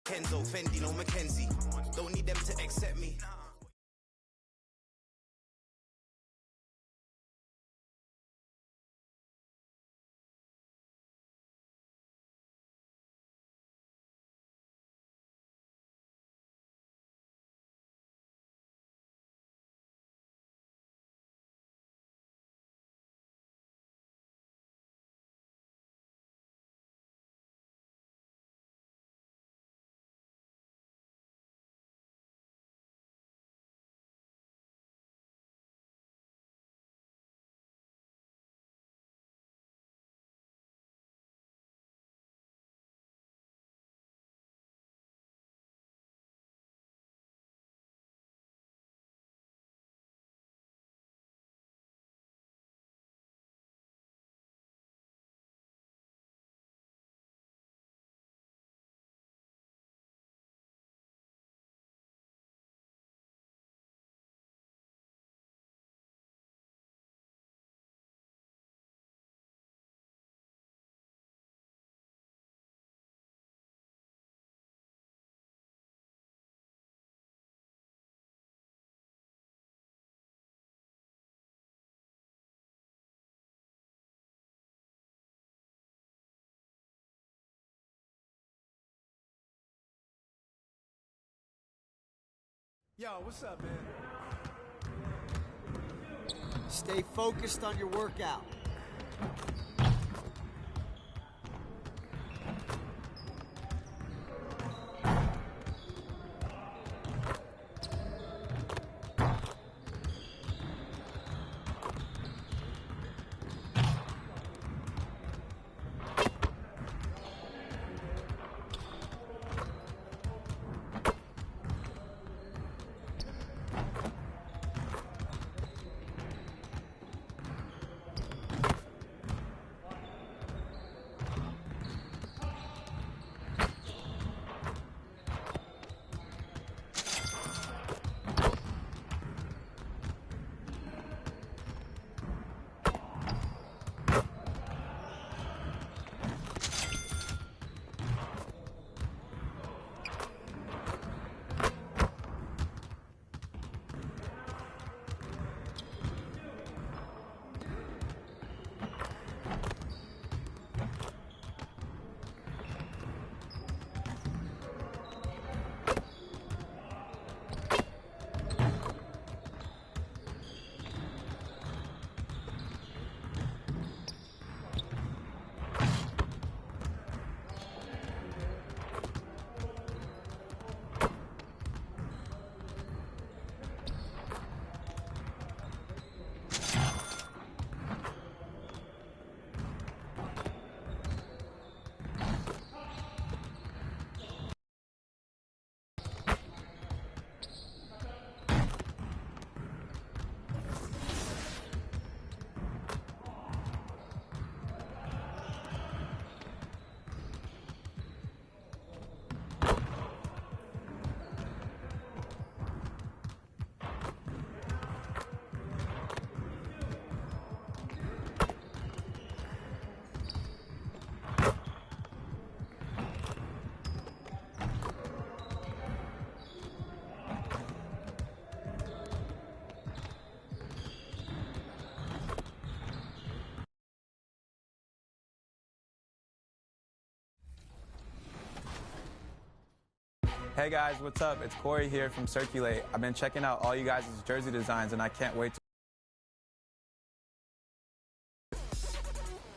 Kenzo, Fendi, no Mackenzie. Don't need them to accept me. Yo, what's up, man? Stay focused on your workout. Hey guys, what's up? It's Corey here from Circulate. I've been checking out all you guys' jersey designs and I can't wait to...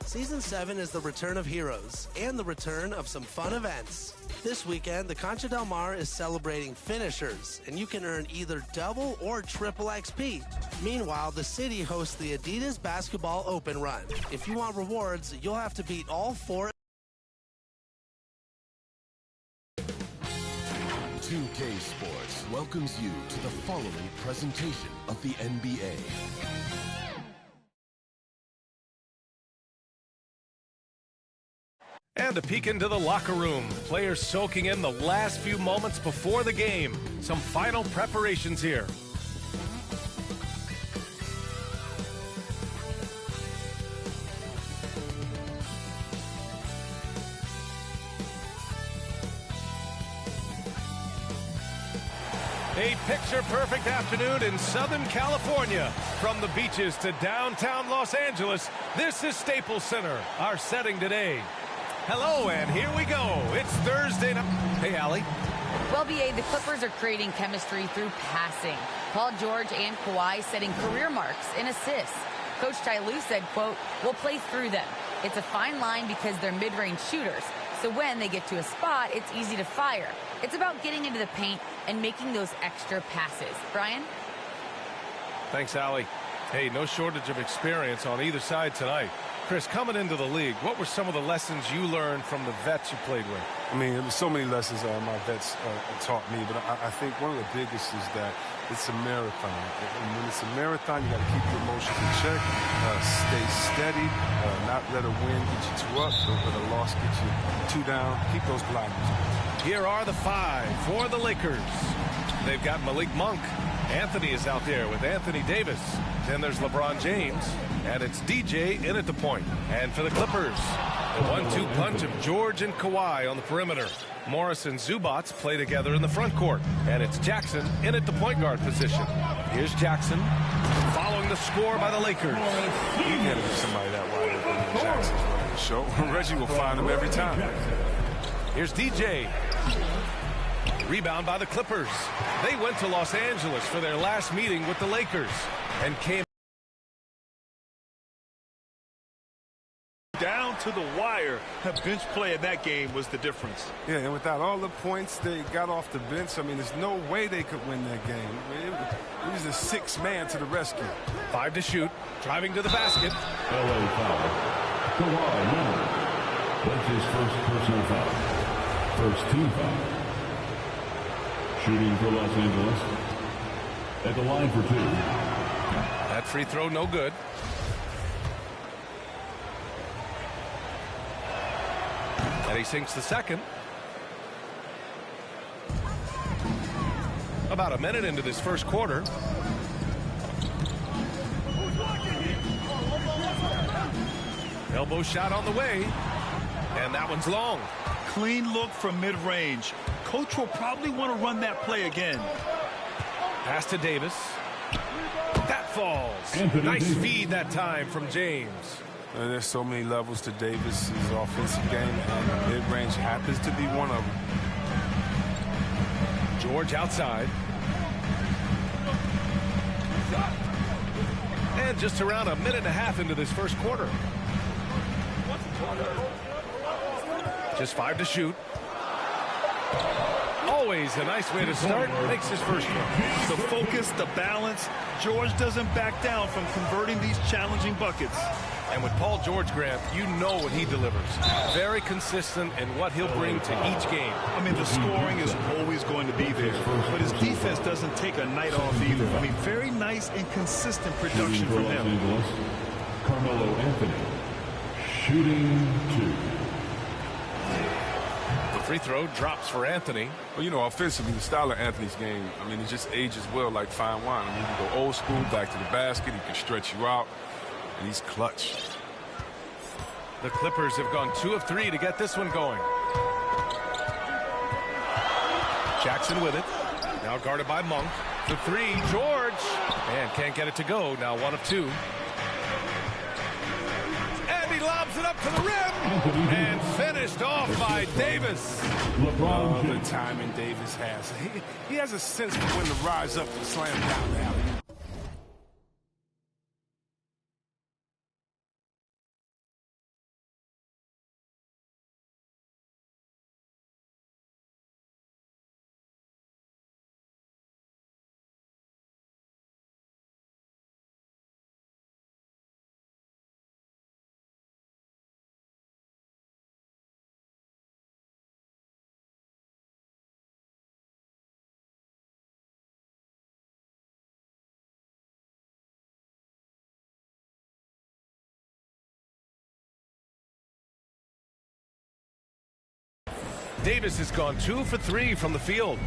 Season 7 is the return of heroes and the return of some fun events. This weekend, the Concha Del Mar is celebrating finishers, and you can earn either double or triple XP. Meanwhile, the city hosts the Adidas Basketball Open Run. If you want rewards, you'll have to beat all 4 2K Sports welcomes you to the following presentation of the NBA. And a peek into the locker room. Players soaking in the last few moments before the game. Some final preparations here. A picture-perfect afternoon in Southern California. From the beaches to downtown Los Angeles, this is Staples Center, our setting today. Hello, and here we go. It's Thursday night. Hey, Allie. Well, BA, the Clippers are creating chemistry through passing. Paul George and Kawhi setting career marks in assists. Coach Ty Lue said, quote, "We'll play through them. It's a fine line because they're mid-range shooters. So when they get to a spot, it's easy to fire. It's about getting into the paint and making those extra passes." Brian? Thanks, Allie. Hey, no shortage of experience on either side tonight. Chris, coming into the league, what were some of the lessons you learned from the vets you played with? I mean, there were so many lessons my vets taught me, but I think one of the biggest is that it's a marathon. And when it's a marathon, you got to keep your emotions in check, stay steady, not let a win get you two up, don't let a loss get you two down. Keep those blinders on. Here are the five for the Lakers. They've got Malik Monk. Anthony is out there with Anthony Davis. Then there's LeBron James. And it's DJ in at the point. And for the Clippers, the 1-2 punch of George and Kawhi on the perimeter. Morris and Zubats play together in the front court. And it's Jackson in at the point guard position. Here's Jackson following the score by the Lakers. You can't give somebody that wide open when Jackson's running the show. Reggie will find him every time. Here's DJ. Rebound by the Clippers. They went to Los Angeles for their last meeting with the Lakers and came down to the wire. That bench play in that game was the difference. Yeah, and without all the points they got off the bench, I mean, there's no way they could win that game. I mean, it was a sixth man to the rescue. 5 to shoot, driving to the basket. LA foul. Kawhi Leonard. That's his first personal foul. First team foul. Shooting for Los Angeles. At the line for 2. That free throw no good. And he sinks the second. About a minute into this first quarter. Elbow shot on the way. And that one's long. Clean look from mid-range. Coach will probably want to run that play again. Pass to Davis. That falls. Nice feed that time from James. And there's so many levels to Davis's offensive game, and mid-range happens to be one of them. George outside. And just around a minute and a half into this first quarter. Just 5 to shoot. Always a nice way to start. Makes his first one. The focus, the balance. George doesn't back down from converting these challenging buckets. And with Paul George, Grant, you know what he delivers. Very consistent in what he'll bring to each game. I mean, the scoring is always going to be there, but his defense doesn't take a night off either. I mean, very nice and consistent production from him. Carmelo Anthony. Shooting 2. The free throw drops for Anthony. Well, you know, offensively, the style of Anthony's game, I mean, it just ages well like fine wine. I mean, you can go old school, back to the basket, he can stretch you out. And he's clutch. The Clippers have gone 2 of 3 to get this one going. Jackson with it. Now guarded by Monk. The 3, George. And can't get it to go. Now 1 of 2. And he lobs it up to the rim. And finished off by Davis. LeBron, the timing Davis has. He has a sense for when to rise up and slam down the alley. Davis has gone 2 for 3 from the field.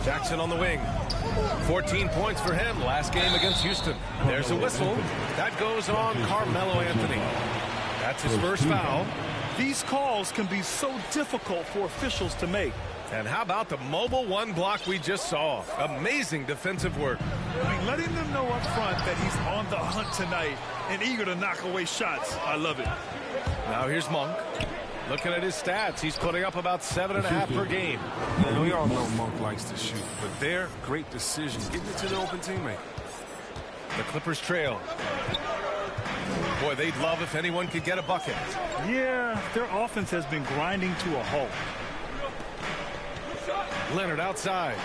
Jackson on the wing. 14 points for him last game against Houston. There's a whistle. That goes on Carmelo Anthony. That's his first foul. These calls can be so difficult for officials to make. And how about the mobile one block we just saw? Amazing defensive work. I mean, letting them know up front that he's on the hunt tonight and eager to knock away shots. I love it. Now here's Monk. Looking at his stats, he's putting up about 7.5 per game. And we all know Monk likes to shoot, but they're great decisions, getting it to the open teammate. The Clippers trail. Boy, they'd love if anyone could get a bucket. Yeah, their offense has been grinding to a halt. Leonard outside.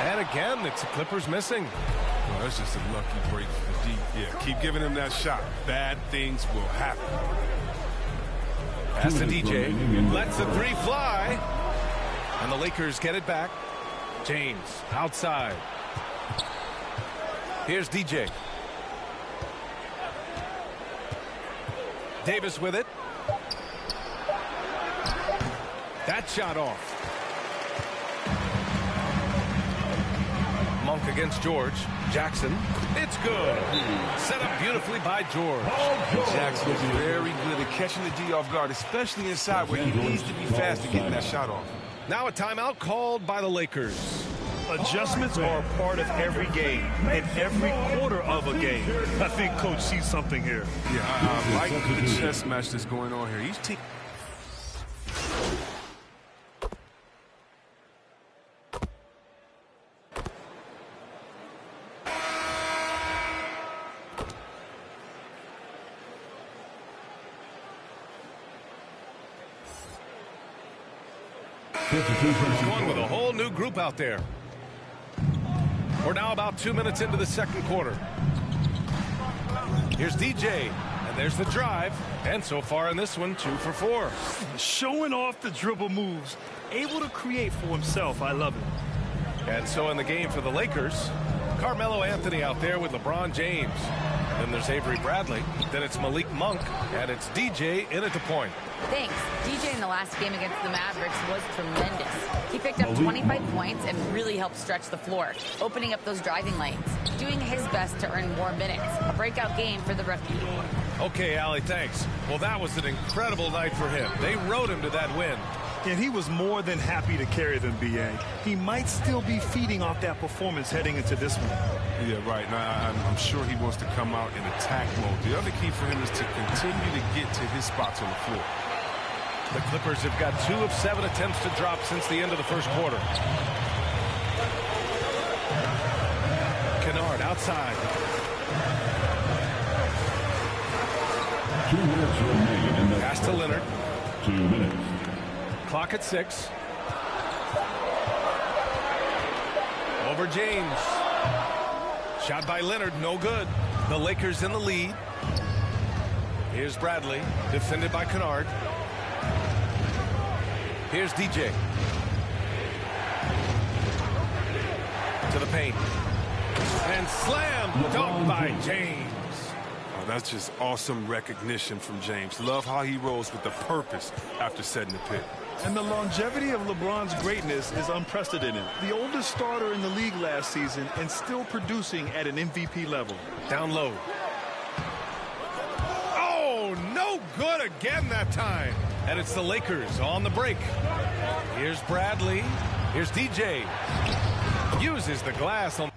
And again, it's the Clippers missing. Well, that's just a lucky break for the D. Yeah, keep giving him that shot. Bad things will happen. That's the DJ. Lets the three fly. And the Lakers get it back. James outside. Here's DJ. Davis with it. That shot off. Monk against George. Jackson. It's good. Set up beautifully by George. Jackson is very good at catching the D off guard, especially inside where he needs to be fast to get that shot off. Now a timeout called by the Lakers. Adjustments are a part of every game and every quarter of a game. I think Coach sees something here. Yeah, I like the chess match that's going on here. Each team. Going with a whole new group out there. We're now about 2 minutes into the second quarter. Here's DJ, and there's the drive. And so far in this one, 2 for 4. Showing off the dribble moves, able to create for himself. I love it. And so in the game for the Lakers, Carmelo Anthony out there with LeBron James. Then there's Avery Bradley. Then it's Malik Monk, and it's DJ in at the point. Thanks. DJ in the last game against the Mavericks was tremendous. He picked up 25 points and really helped stretch the floor, opening up those driving lanes, doing his best to earn more minutes. A breakout game for the rookie. Okay, Allie, thanks. Well, that was an incredible night for him. They rode him to that win. And he was more than happy to carry them, B.A. He might still be feeding off that performance heading into this one. Yeah, right. Now, I'm sure he wants to come out in attack mode. The other key for him is to continue to get to his spots on the floor. The Clippers have got 2 of 7 attempts to drop since the end of the first quarter. Kennard outside. 2 minutes remaining in the pass to Leonard. 2 minutes. Clock at 6. Over James. Shot by Leonard, no good. The Lakers in the lead. Here's Bradley, defended by Kennard. Here's DJ. To the paint. And slam dunked by James. Oh, that's just awesome recognition from James. Love how he rolls with the purpose after setting the pick. And the longevity of LeBron's greatness is unprecedented. The oldest starter in the league last season and still producing at an MVP level. Down low. Oh, no good again that time. And it's the Lakers on the break. Here's Bradley. Here's DJ. Uses the glass on.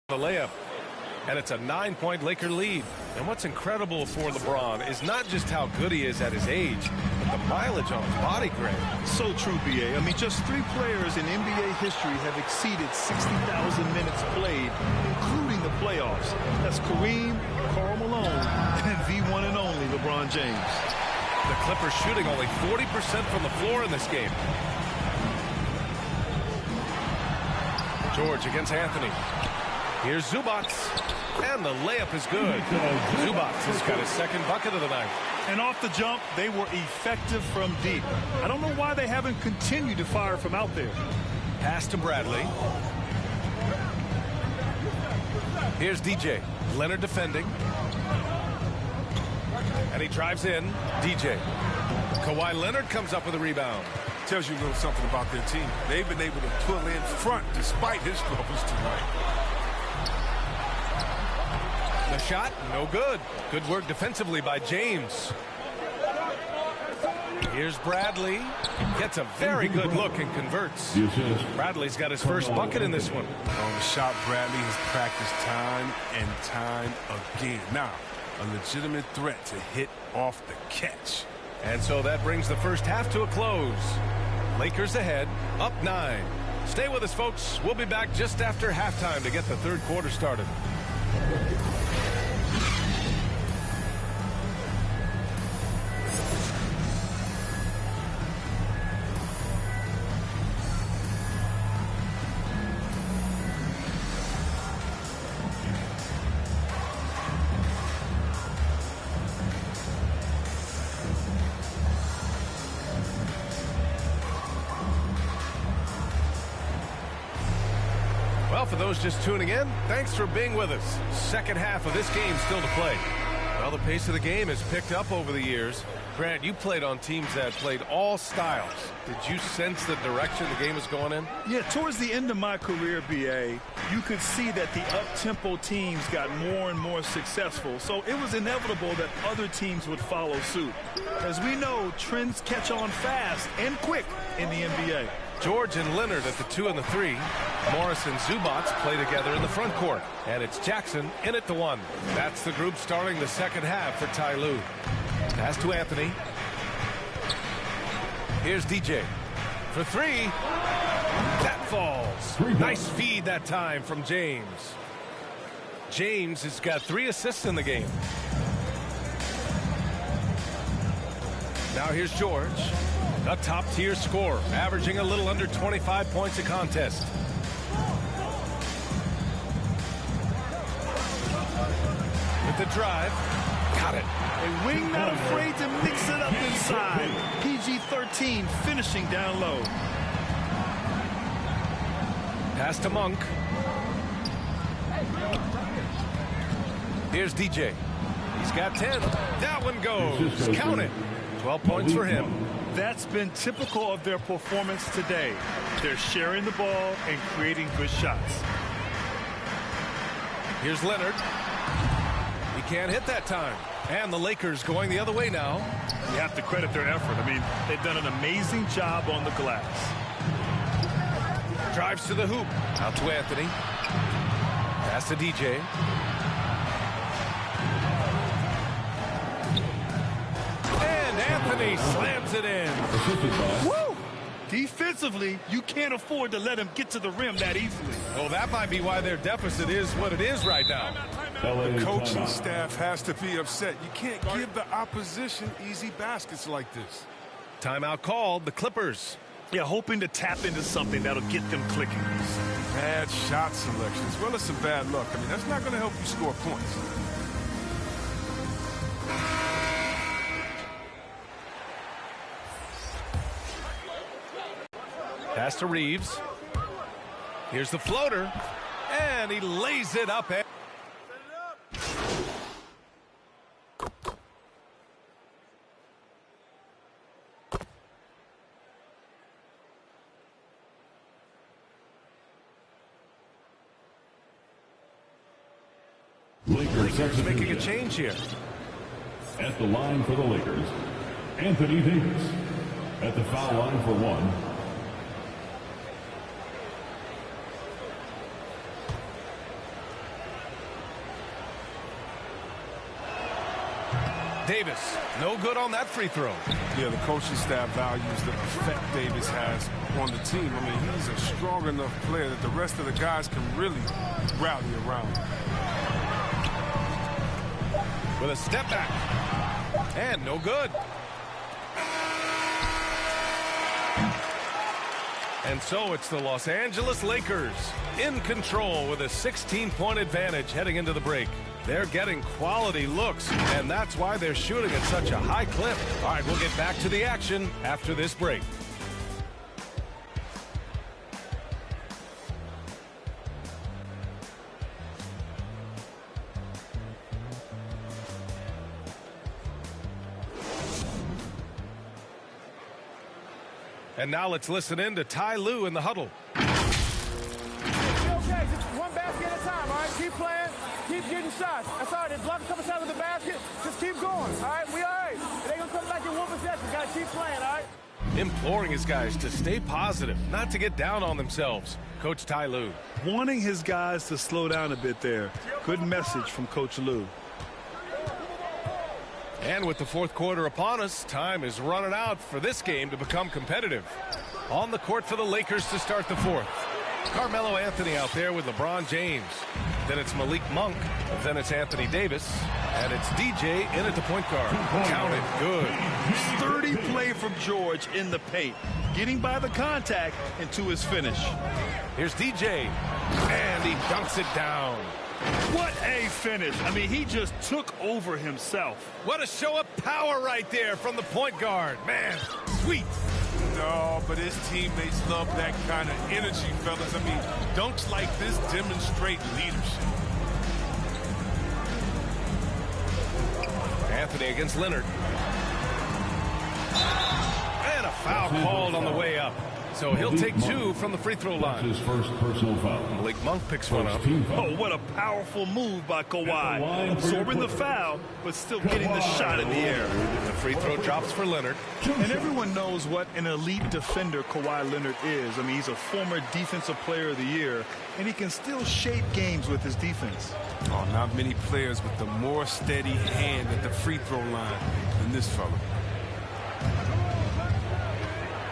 The layup, and it's a 9-point Laker lead. And what's incredible for LeBron is not just how good he is at his age, but the mileage on his body, Greg. So true, B.A. I mean, just 3 players in NBA history have exceeded 60,000 minutes played, including the playoffs. That's Kareem, Karl Malone, and the one and only LeBron James. The Clippers shooting only 40% from the floor in this game. George against Anthony. Here's Zubac. And the layup is good. Zubac has got his second bucket of the night. And off the jump, they were effective from deep. I don't know why they haven't continued to fire from out there. Pass to Bradley. Here's DJ. Leonard defending. And he drives in. DJ. Kawhi Leonard comes up with a rebound. Tells you a little something about their team. They've been able to pull in front despite his struggles tonight. The shot, no good. Good work defensively by James. Here's Bradley. Gets a very good look and converts. Bradley's got his first bucket in this one. On the shot, Bradley has practiced time and time again. Now, a legitimate threat to hit off the catch. And so that brings the first half to a close. Lakers ahead, up 9. Stay with us, folks. We'll be back just after halftime to get the third quarter started. Well, for those just tuning in, thanks for being with us. Second half of this game still to play. Well, the pace of the game has picked up over the years. Grant, you played on teams that played all styles. Did you sense the direction the game was going in? Yeah, towards the end of my career, BA, you could see that the up-tempo teams got more and more successful. So it was inevitable that other teams would follow suit. As we know, trends catch on fast and quick in the NBA. George and Leonard at the 2 and the 3. Morris and Zubac play together in the front court. And it's Jackson in at the 1. That's the group starting the second half for Ty Lue. Pass to Anthony. Here's DJ for 3. That falls. Nice feed that time from James. James has got 3 assists in the game. Now here's George. A top-tier scorer, averaging a little under 25 points a contest. With the drive. Got it. A wing not afraid to mix it up inside. PG-13 finishing down low. Pass to Monk. Here's DJ. He's got 10. That one goes. Count it. 12 points for him. That's been typical of their performance today. They're sharing the ball and creating good shots. Here's Leonard. He can't hit that time. And the Lakers going the other way now. You have to credit their effort. I mean, they've done an amazing job on the glass. Drives to the hoop. Out to Anthony. Pass to DJ. And Anthony slams it in. Woo! Defensively, you can't afford to let him get to the rim that easily. Well, that might be why their deficit is what it is right now. The coaching staff has to be upset. You can't give the opposition easy baskets like this. Timeout called. The Clippers. Yeah, hoping to tap into something that'll get them clicking. Bad shot selection as well as some bad luck. I mean, that's not going to help you score points. Pass to Reeves. Here's the floater. And he lays it up. Lakers making a change here. At the line for the Lakers, Anthony Davis. At the foul line for 1. Davis, no good on that free throw. Yeah, the coaching staff values the effect Davis has on the team. I mean, he's a strong enough player that the rest of the guys can really rally around. With a step back. And no good. And so it's the Los Angeles Lakers in control with a 16-point advantage heading into the break. They're getting quality looks, and that's why they're shooting at such a high clip. All right, we'll get back to the action after this break. And now let's listen in to Ty Lue in the huddle. Okay, just one basket at a time, all right? Keep playing, keep getting shots. That's all right. They block a couple shots with the basket. Just keep going, all right? We all right. It ain't going to come back in one possession. Got to keep playing, all right? Imploring his guys to stay positive, not to get down on themselves. Coach Ty Lue. Wanting his guys to slow down a bit there. Good message from Coach Lue. And with the fourth quarter upon us, time is running out for this game to become competitive. On the court for the Lakers to start the fourth. Carmelo Anthony out there with LeBron James. Then it's Malik Monk. Then it's Anthony Davis. And it's DJ in at the point guard. Count it good. Sturdy play from George in the paint. Getting by the contact and to his finish. Here's DJ. And he dunks it down. What a finish. I mean, he just took over himself. What a show of power right there from the point guard. Man, sweet. No, but his teammates love that kind of energy, fellas. I mean, dunks like this demonstrate leadership. Anthony against Leonard. And a foul called on the way up. So he'll take two from the free throw line. His first personal foul. Malik Monk picks one up. Oh, what a powerful move by Kawhi. Absorbing the foul, but still getting the shot in the air. The free throw drops for Leonard. And everyone knows what an elite defender Kawhi Leonard is. I mean, he's a former Defensive Player of the Year, and he can still shape games with his defense. Oh, not many players with the more steady hand at the free throw line than this fella.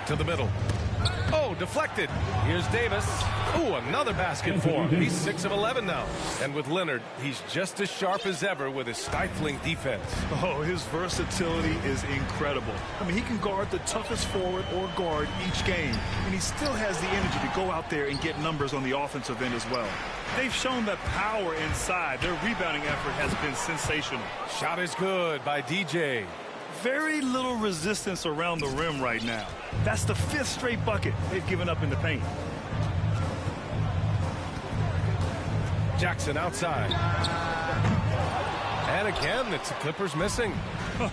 To the middle. Oh, deflected. Here's Davis. Oh, another basket for him. He's 6 of 11 now. And with Leonard, he's just as sharp as ever with his stifling defense. Oh, his versatility is incredible. I mean, he can guard the toughest forward or guard each game, and he still has the energy to go out there and get numbers on the offensive end as well. They've shown that power inside. Their rebounding effort has been sensational. Shot is good by DJ. Very little resistance around the rim right now. That's the 5th straight bucket they've given up in the paint. Jackson outside. And again, it's the Clippers missing.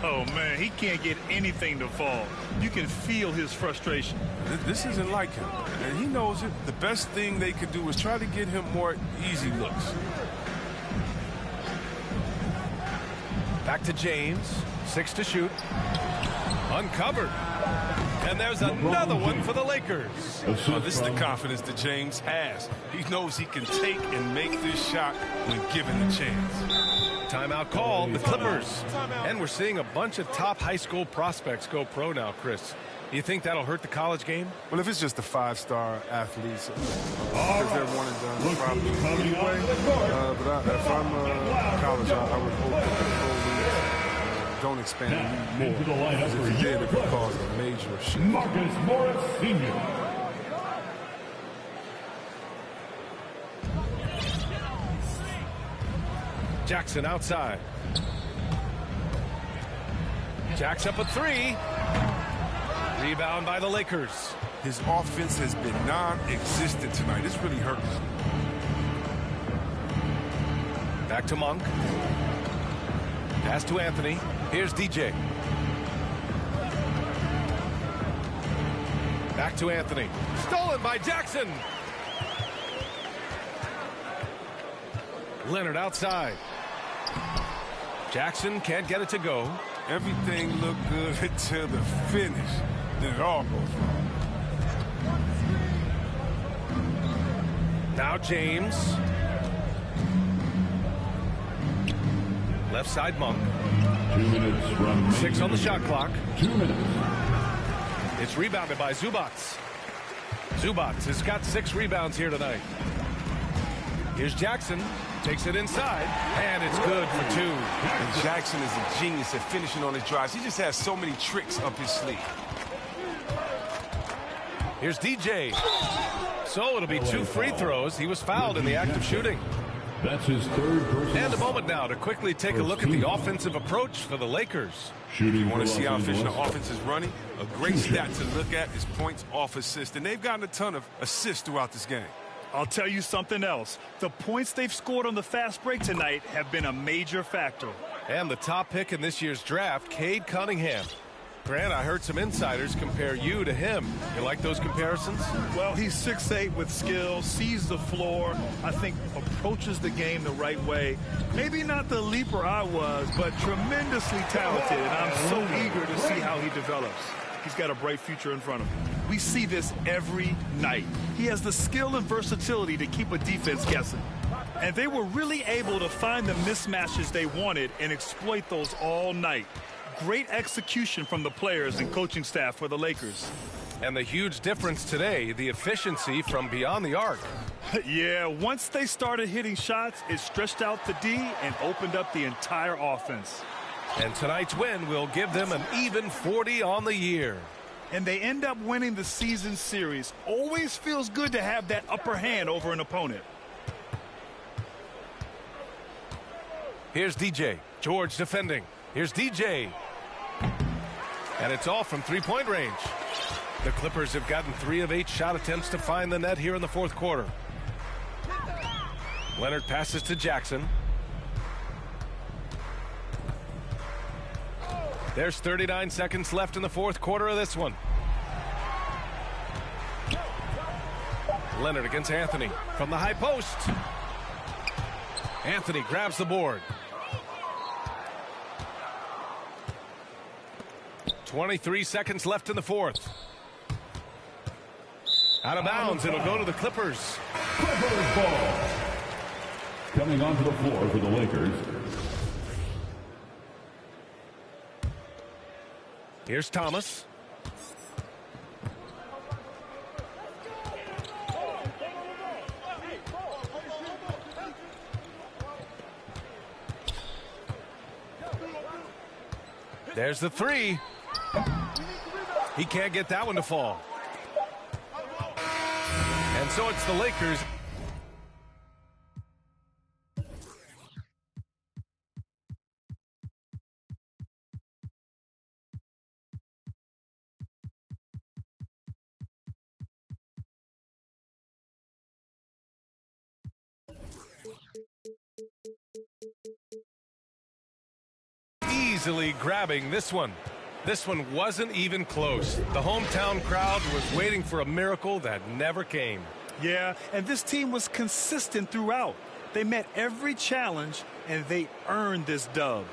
Oh, man, he can't get anything to fall. You can feel his frustration. This isn't like him, and he knows it. The best thing they could do is try to get him more easy looks. Back to James. 6 to shoot. Uncovered. And there's another one for the Lakers. Oh, this is the confidence that James has. He knows he can take and make this shot when given the chance. Timeout called, the Clippers. And we're seeing a bunch of top high school prospects go pro now, Chris. You think that'll hurt the college game? Well, if it's just the 5-star athletes, because they're one and done, probably anyway. But if I'm college, I would hope that the pro leagues don't expand the league more. Because if you did, it would cause a major shift. Marcus Morris Sr. Jackson outside. Jacks up a 3. Rebound by the Lakers. His offense has been non-existent tonight. This really hurts. Back to Monk. Pass to Anthony. Here's DJ. Back to Anthony. Stolen by Jackson. Leonard outside. Jackson can't get it to go. Everything looked good until the finish. Then it all goes wrong. Now James. Left side Monk. 2 minutes from 6 on the shot clock. 2 minutes. It's rebounded by Zubac. Zubac has got 6 rebounds here tonight. Here's Jackson. Takes it inside, and it's good for 2. And Jackson is a genius at finishing on his drives. He just has so many tricks up his sleeve. Here's DJ. So it'll be 2 free throws. He was fouled in the act of shooting. That's his third personal. And a moment now to quickly take a look at the offensive approach for the Lakers. If you want to see how efficient the offense is running, a great stat to look at is points off assist. And they've gotten a ton of assists throughout this game. I'll tell you something else. The points they've scored on the fast break tonight have been a major factor. And the top pick in this year's draft, Cade Cunningham. Grant, I heard some insiders compare you to him. You like those comparisons? Well, he's 6'8" with skill, sees the floor, I think approaches the game the right way. Maybe not the leaper I was, but tremendously talented, and I'm so eager to see how he develops. He's got a bright future in front of him. We see this every night. He has the skill and versatility to keep a defense guessing. And they were really able to find the mismatches they wanted and exploit those all night. Great execution from the players and coaching staff for the Lakers. And the huge difference today, the efficiency from beyond the arc. Yeah, once they started hitting shots, it stretched out the D and opened up the entire offense. And tonight's win will give them an even 40 on the year. And they end up winning the season series. Always feels good to have that upper hand over an opponent. Here's DJ. George defending. Here's DJ. And it's all from three-point range. The Clippers have gotten 3 of 8 shot attempts to find the net here in the fourth quarter. Leonard passes to Jackson. There's 39 seconds left in the fourth quarter of this one. Leonard against Anthony from the high post. Anthony grabs the board. 23 seconds left in the fourth. Out of bounds. It'll go to the Clippers. Clippers ball. Coming onto the floor for the Lakers. Here's Thomas. There's the 3. He can't get that one to fall. And so it's the Lakers. Easily grabbing this one. This one wasn't even close. The hometown crowd was waiting for a miracle that never came. Yeah, and this team was consistent throughout. They met every challenge, and they earned this dub.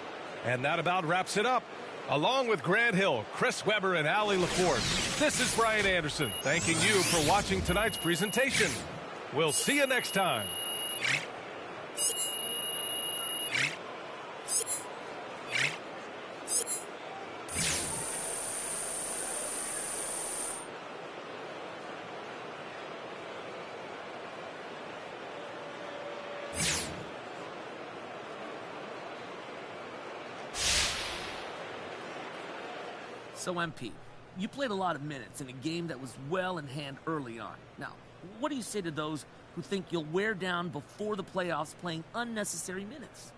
And that about wraps it up. Along with Grant Hill, Chris Webber, and Allie LaForce, this is Brian Anderson thanking you for watching tonight's presentation. We'll see you next time. So, MP, you played a lot of minutes in a game that was well in hand early on. Now, what do you say to those who think you'll wear down before the playoffs playing unnecessary minutes?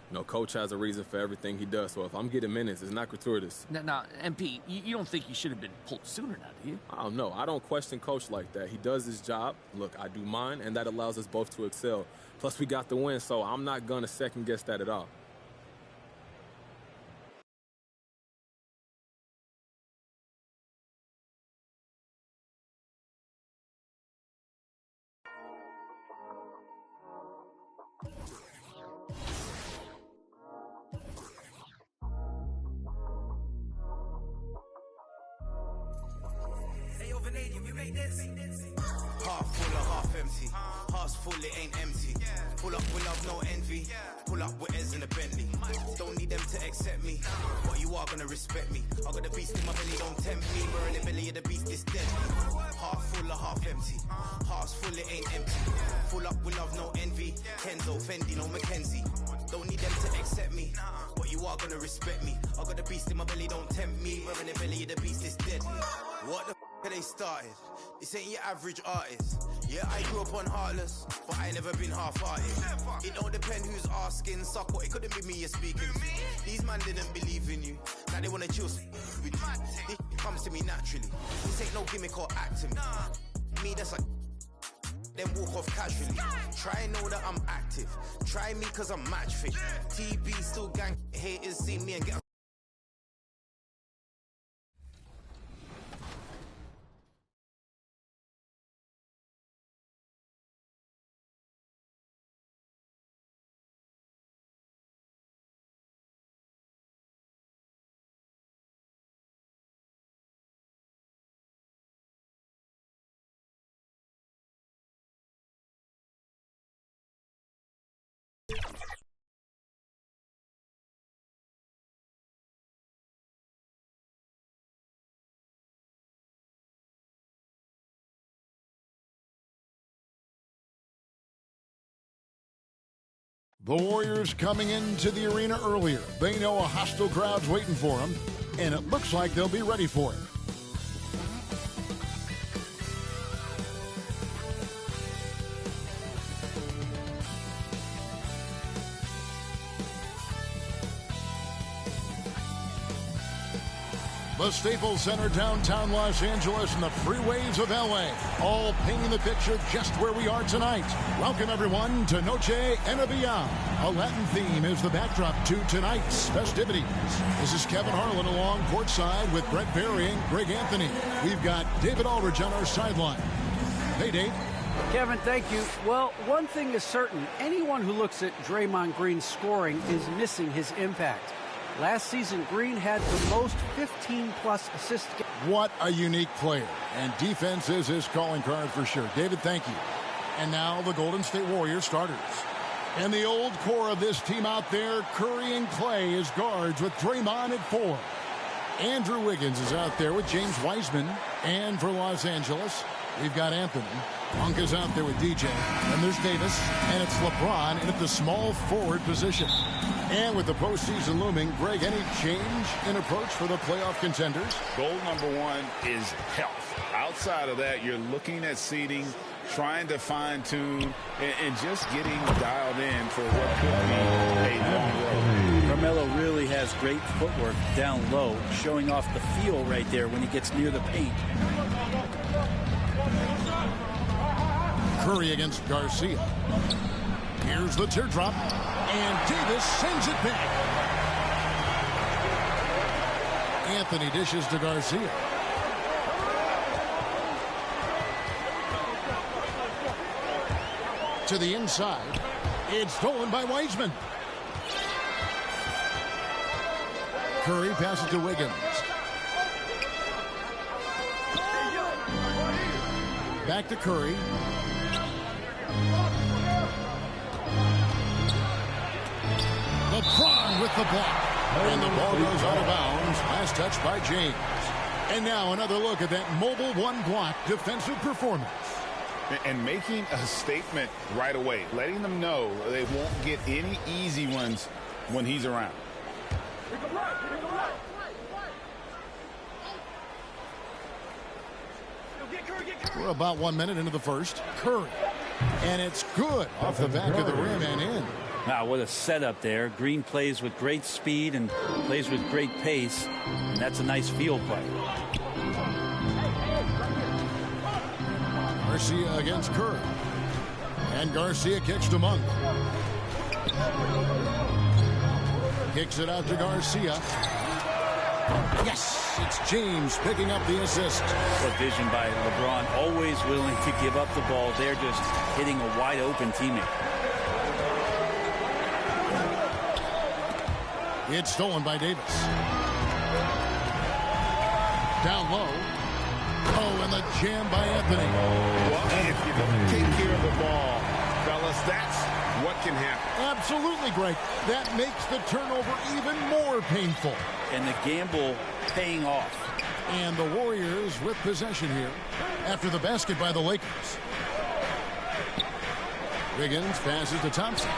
No, coach has a reason for everything he does, so if I'm getting minutes, it's not gratuitous. Now, MP, you don't think you should have been pulled sooner now, do you? I don't know. I don't question coach like that. He does his job. Look, I do mine, and that allows us both to excel. Plus, we got the win, so I'm not going to second-guess that at all. Half full or half empty. Heart's full, it ain't empty. Pull up with love, no envy. Pull up with Ez in a Bentley. Don't need them to accept me, but you are gonna respect me. I got the beast in my belly, don't tempt me. We're in the belly of the beast, it's deadly. Half full or half empty. Heart's full, it ain't empty. Full up with love, no envy. Kenzo, Fendi, no Mackenzie. Don't need them to accept me, but you are gonna respect me. I got the beast in my belly, don't tempt me. Wearing the belly of the beast is deadly. What the f are they started? This ain't your average artist. Yeah, I grew up on Heartless, but I never been half-hearted. It don't depend who's asking, suck what, it couldn't be me you're speaking to. These man didn't believe in you, now they wanna chill with you. This comes to me naturally. This ain't no gimmick or acting. Me, that's like then walk off casually. Try and know that I'm active. Try me cause I'm match fit. TB still gang haters see me and get. The Warriors coming into the arena earlier. They know a hostile crowd's waiting for them, and it looks like they'll be ready for it. The Staples Center, downtown Los Angeles, and the freeways of L.A., all painting the picture just where we are tonight. Welcome, everyone, to Noche Nba. A Latin theme is the backdrop to tonight's festivities. This is Kevin Harlan along courtside with Brett Barry and Greg Anthony. We've got David Aldridge on our sideline. Hey, Dave. Kevin, thank you. Well, one thing is certain. Anyone who looks at Draymond Green's scoring is missing his impact. Last season, Green had the most 15-plus assists. What a unique player. And defense is his calling card for sure. David, thank you. And now the Golden State Warriors starters. And the old core of this team out there, Curry and Clay as guards with Draymond at 4. Andrew Wiggins is out there with James Wiseman. And for Los Angeles, we've got Anthony. Monk is out there with DJ. And there's Davis. And it's LeBron in at the small forward position. And with the postseason looming, Greg, any change in approach for the playoff contenders? Goal number one is health. Outside of that, you're looking at seeding, trying to fine-tune, and just getting dialed in for what could be a long road. Carmelo really has great footwork down low, showing off the feel right there when he gets near the paint. Curry against Garcia. Here's the teardrop. And Davis sends it back. Anthony dishes to Garcia. To the inside. It's stolen by Wiseman. Curry passes to Wiggins. Back to Curry. LeBron with the block. And the ball goes out of bounds. Last touch by James. And now another look at that mobile one-block defensive performance. And making a statement right away. Letting them know they won't get any easy ones when he's around. We're about 1 minute into the first. Curry. And it's good off the back of the rim and in. Wow, what a setup there. Green plays with great speed and plays with great pace, and that's a nice field play. Garcia against Curry. And Garcia kicks to Monk. Kicks it out to Garcia. Yes, it's James picking up the assist. What vision by LeBron, always willing to give up the ball. They're just hitting a wide open teammate. It's stolen by Davis. Down low. Oh, and the jam by Anthony. Well, if you don't take care of the ball, fellas, that's what can happen. Absolutely, Greg. That makes the turnover even more painful. And the gamble paying off. And the Warriors with possession here after the basket by the Lakers. Wiggins passes to Thompson.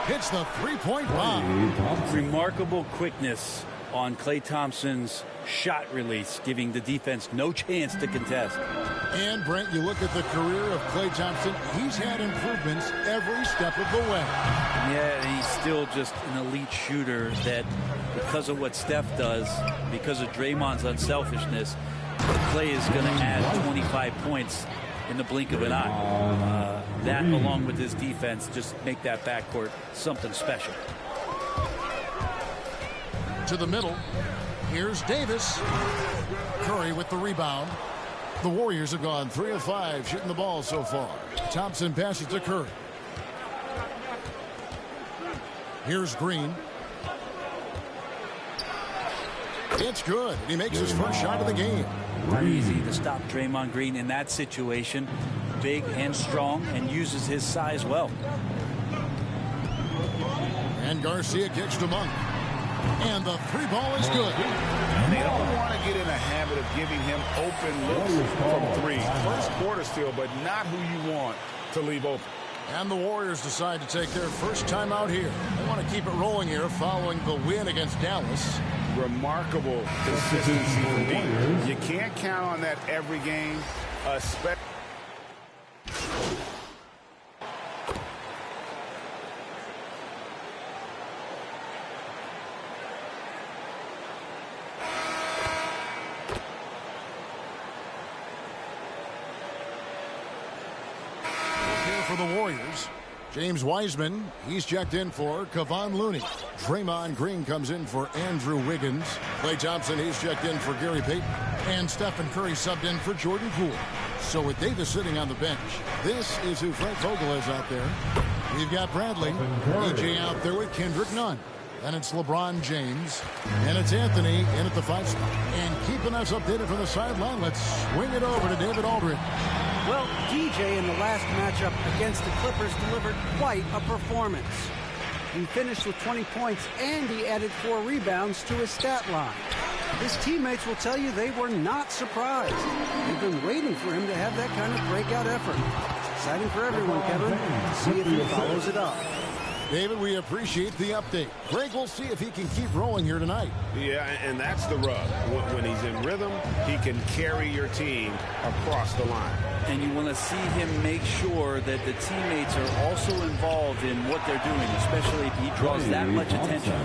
hits the three-point bomb. Remarkable quickness on Klay Thompson's shot release, giving the defense no chance to contest. And, Brent, you look at the career of Klay Thompson, he's had improvements every step of the way. Yeah, and he's still just an elite shooter that, because of what Steph does, because of Draymond's unselfishness, Klay is going to add 25 points in the blink of an eye. That, along with his defense, just make that backcourt something special. To the middle. Here's Davis. Curry with the rebound. The Warriors have gone 3 of 5 shooting the ball so far. Thompson passes to Curry. Here's Green. It's good. He makes his first shot of the game. Easy to stop Draymond Green in that situation. Big and strong, and uses his size well. And Garcia kicks to Monk. And the three ball is good. They don't want to get in a habit of giving him open looks from three. First quarter still, but not who you want to leave open. And the Warriors decide to take their first time out here. They want to keep it rolling here following the win against Dallas. Remarkable consistency from deep. You can't count on that every game, especially. For the Warriors, James Wiseman, he's checked in for Kevon Looney. Draymond Green comes in for Andrew Wiggins. Klay Thompson, he's checked in for Gary Payton. And Stephen Curry subbed in for Jordan Poole. So with Davis sitting on the bench, this is who Frank Vogel is out there. We've got Bradley, EJ out there with Kendrick Nunn. And it's LeBron James. And it's Anthony in at the 5 spot. And keeping us updated from the sideline, let's swing it over to David Aldridge. Well, DJ in the last matchup against the Clippers delivered quite a performance. He finished with 20 points and he added 4 rebounds to his stat line. His teammates will tell you they were not surprised. They've been waiting for him to have that kind of breakout effort. It's exciting for everyone, Kevin, to see if he follows it up. David, we appreciate the update. Greg, we'll see if he can keep rolling here tonight. Yeah, and that's the rub. When he's in rhythm, he can carry your team across the line. And you want to see him make sure that the teammates are also involved in what they're doing, especially if he draws that much attention.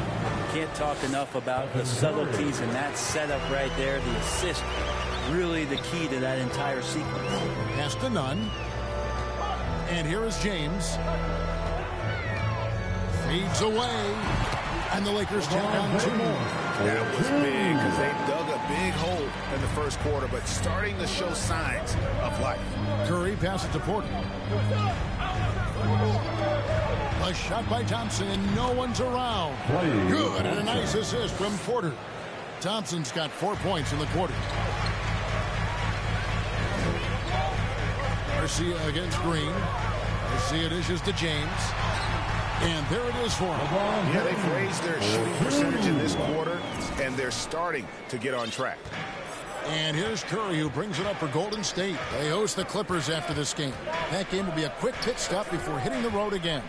Can't talk enough about the subtleties in that setup right there. The assist, really the key to that entire sequence. Pass to Nunn. And here is James. Feeds away. And the Lakers take on 2 more. That was big because they dug a big hole in the first quarter, but starting to show signs of life. Curry passes to Porter. A shot by Thompson, and no one's around. Good, and a nice assist from Porter. Thompson's got 4 points in the quarter. Garcia against Green. Garcia dishes to James. And there it is for him. Yeah, they've raised their shooting percentage in this quarter, and they're starting to get on track. And here's Curry, who brings it up for Golden State. They host the Clippers after this game. That game will be a quick pit stop before hitting the road again.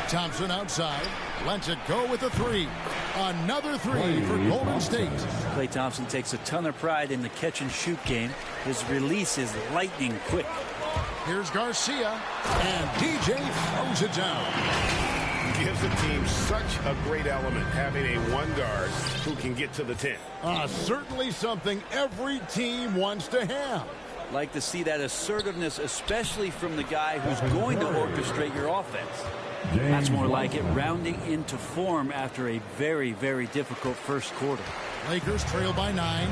Thompson outside. Lets it go with a 3. Another 3 for Golden State. Klay Thompson takes a ton of pride in the catch-and-shoot game. His release is lightning quick. Here's Garcia, and DJ throws it down. Gives the team such a great element, having a 1 guard who can get to the 10. Certainly something every team wants to have. Like to see that assertiveness, especially from the guy who's going to orchestrate your offense. That's more like it, rounding into form after a very, very difficult first quarter. Lakers trail by 9.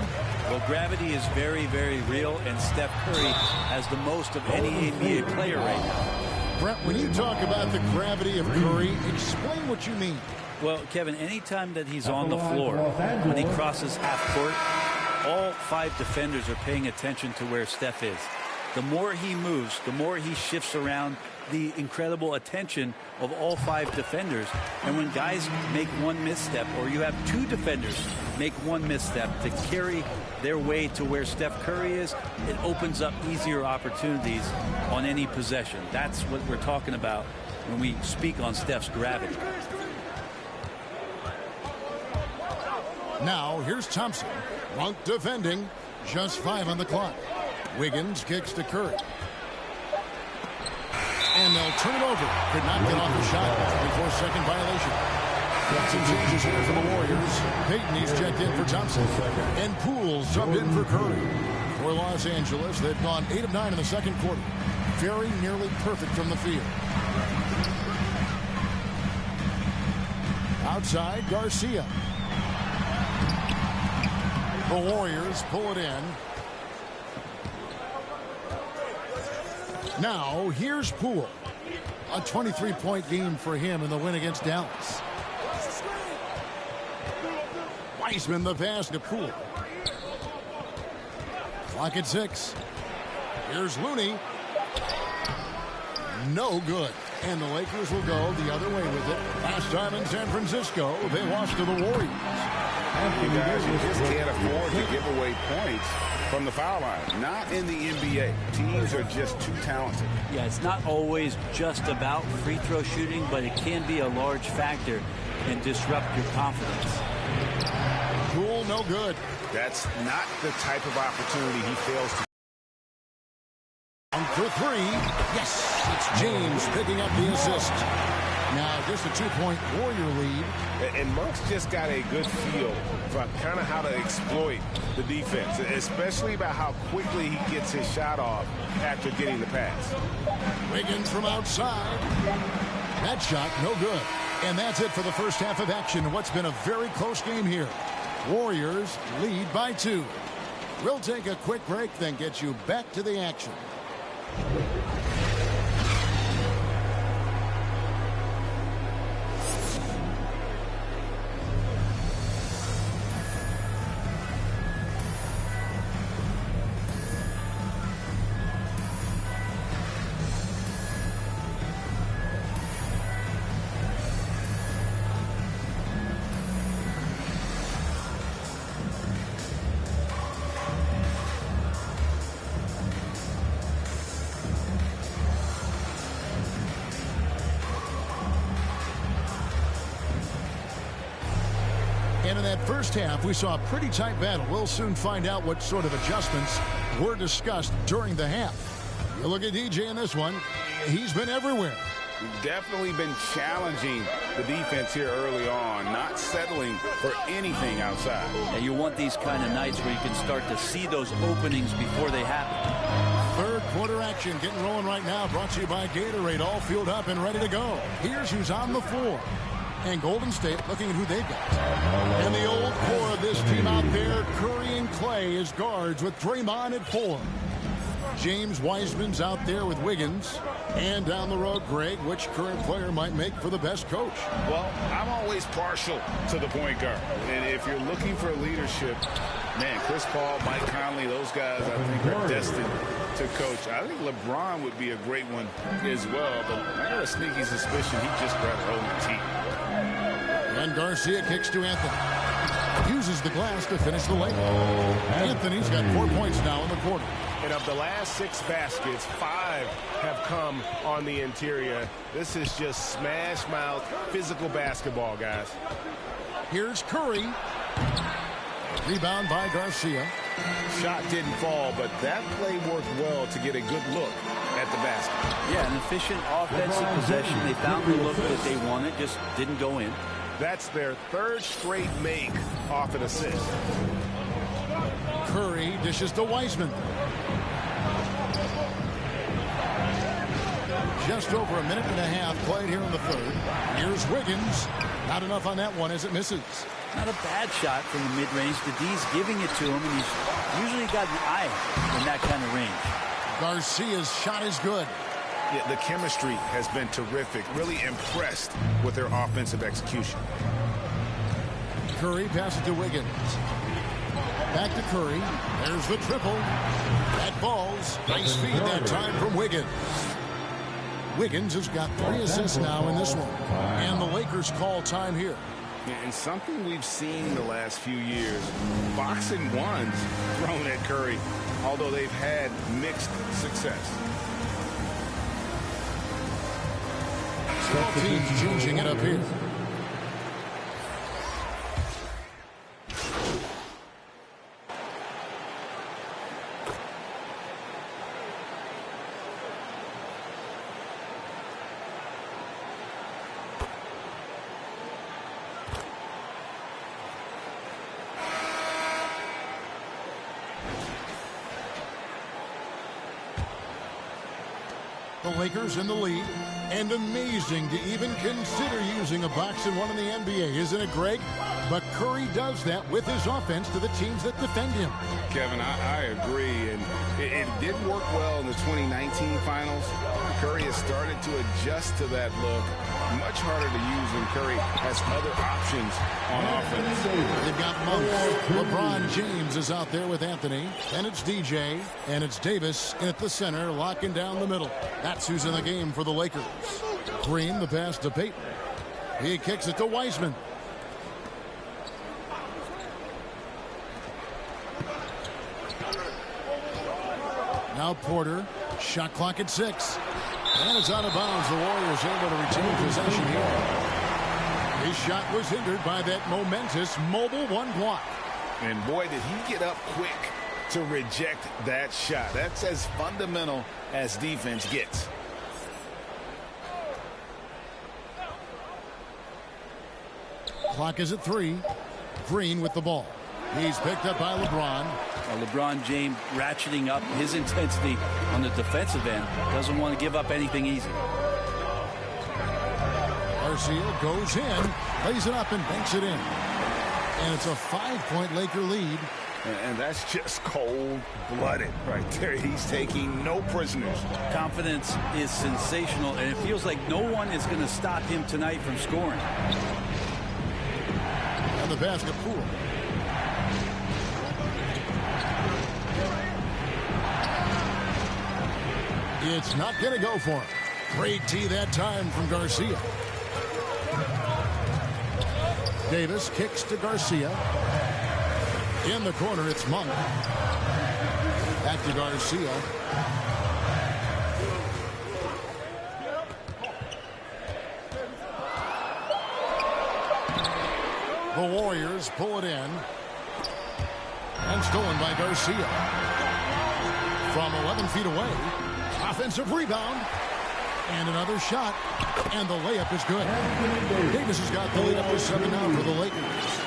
Well, gravity is very, very real, and Steph Curry has the most of any NBA player right now. Brett, when you talk about the gravity of Curry, explain what you mean. Well, Kevin, anytime that he's on the floor, when he crosses half court, all 5 defenders are paying attention to where Steph is. The more he moves, the more he shifts around, the incredible attention of all 5 defenders. And when guys make one misstep, or you have 2 defenders make one misstep to carry their way to where Steph Curry is, it opens up easier opportunities on any possession. That's what we're talking about when we speak on Steph's gravity. Now, here's Thompson. Monk defending. Just 5 on the clock. Wiggins kicks to Curry. And they'll turn it over. Could not get off the shot. 24-second violation. Got some changes here for the Warriors. Payton, he's checked in for Thompson. And Poole subbed in for Curry. For Los Angeles, they've gone 8 of 9 in the second quarter. Very nearly perfect from the field. Outside, Garcia. The Warriors pull it in. Now, here's Poole. A 23-point game for him in the win against Dallas. Wiseman the pass to Poole. Clock at 6. Here's Looney. No good. And the Lakers will go the other way with it. Last time in San Francisco, they lost to the Warriors. You guys, you just can't afford to give away points from the foul line. Not in the NBA. Teams are just too talented. Yeah, it's not always just about free throw shooting, but it can be a large factor and disrupt your confidence. Poole, no good. That's not the type of opportunity he fails to. For 3. Yes, it's James picking up the assist. Now just a 2-point Warrior lead. And Monk's just got a good feel for kind of how to exploit the defense, especially about how quickly he gets his shot off after getting the pass. Wiggins from outside. That shot, no good. And that's it for the first half of action in what's been a very close game here. Warriors lead by 2. We'll take a quick break, then get you back to the action. And in that first half, we saw a pretty tight battle. We'll soon find out what sort of adjustments were discussed during the half. You look at DJ in this one. He's been everywhere. Definitely been challenging the defense here early on, not settling for anything outside. And you want these kind of nights where you can start to see those openings before they happen. Third quarter action getting rolling right now. Brought to you by Gatorade. All fueled up and ready to go. Here's who's on the floor. And Golden State looking at who they've got. And the old core of this team out there, Curry and Clay as guards with Draymond at 4. James Wiseman's out there with Wiggins. And down the road, Greg, which current player might make for the best coach? Well, I'm always partial to the point guard. And if you're looking for leadership, man, Chris Paul, Mike Conley, those guys I think are destined to coach. I think LeBron would be a great one as well, but I got a sneaky suspicion he'd just rather own the team. And Garcia kicks to Anthony. Uses the glass to finish the layup. Anthony's got 4 points now in the quarter. And of the last 6 baskets, 5 have come on the interior. This is just smash mouth, physical basketball, guys. Here's Curry. Rebound by Garcia. Shot didn't fall, but that play worked well to get a good look at the basket. Yeah, an efficient offensive possession. They found the look that they wanted, just didn't go in. That's their 3rd straight make off an assist. Curry dishes to Wiseman. Just over a minute and a half played here in the third. Here's Wiggins. Not enough on that one as it misses. Not a bad shot from the mid-range. The D's giving it to him, and he's usually got an eye in that kind of range. Garcia's shot is good. Yeah, the chemistry has been terrific. Really impressed with their offensive execution. Curry passes to Wiggins. Back to Curry. There's the triple. That falls. Nice feed that time from Wiggins. Wiggins has got 3 assists now in this one. And the Lakers call time here. And something we've seen the last few years, boxing ones thrown at Curry, although they've had mixed success. Both teams changing it up here. The Lakers in the lead, and amazing to even consider using a box and one in the NBA, isn't it, Greg? But Curry does that with his offense to the teams that defend him. Kevin, I agree, and it did work well in the 2019 finals. Curry has started to adjust to that look. Much harder to use when Curry has other options on offense. They've got Monk. LeBron James is out there with Anthony, and it's DJ, and it's Davis in at the center, locking down the middle. That's who's in the game for the Lakers. Green, the pass to Payton. He kicks it to Wiseman. Now Porter, shot clock at 6. And it's out of bounds. The Warriors able to retain possession here. His shot was hindered by that momentous mobile one block. And boy, did he get up quick to reject that shot. That's as fundamental as defense gets. Clock is at 3. Green with the ball. He's picked up by LeBron. LeBron James ratcheting up his intensity on the defensive end. Doesn't want to give up anything easy. Garcia goes in, lays it up and banks it in. And it's a 5-point Laker lead. And that's just cold-blooded right there. He's taking no prisoners. Confidence is sensational, and it feels like no one is going to stop him tonight from scoring. And the basket Poole. It's not going to go for him. Great tee that time from Garcia. Davis kicks to Garcia. In the corner, it's Monk. Back to Garcia. The Warriors pull it in. And stolen by Garcia. From 11 feet away. Offensive rebound. And another shot. And the layup is good. Davis has got the lead up to 7 now for the Lakers.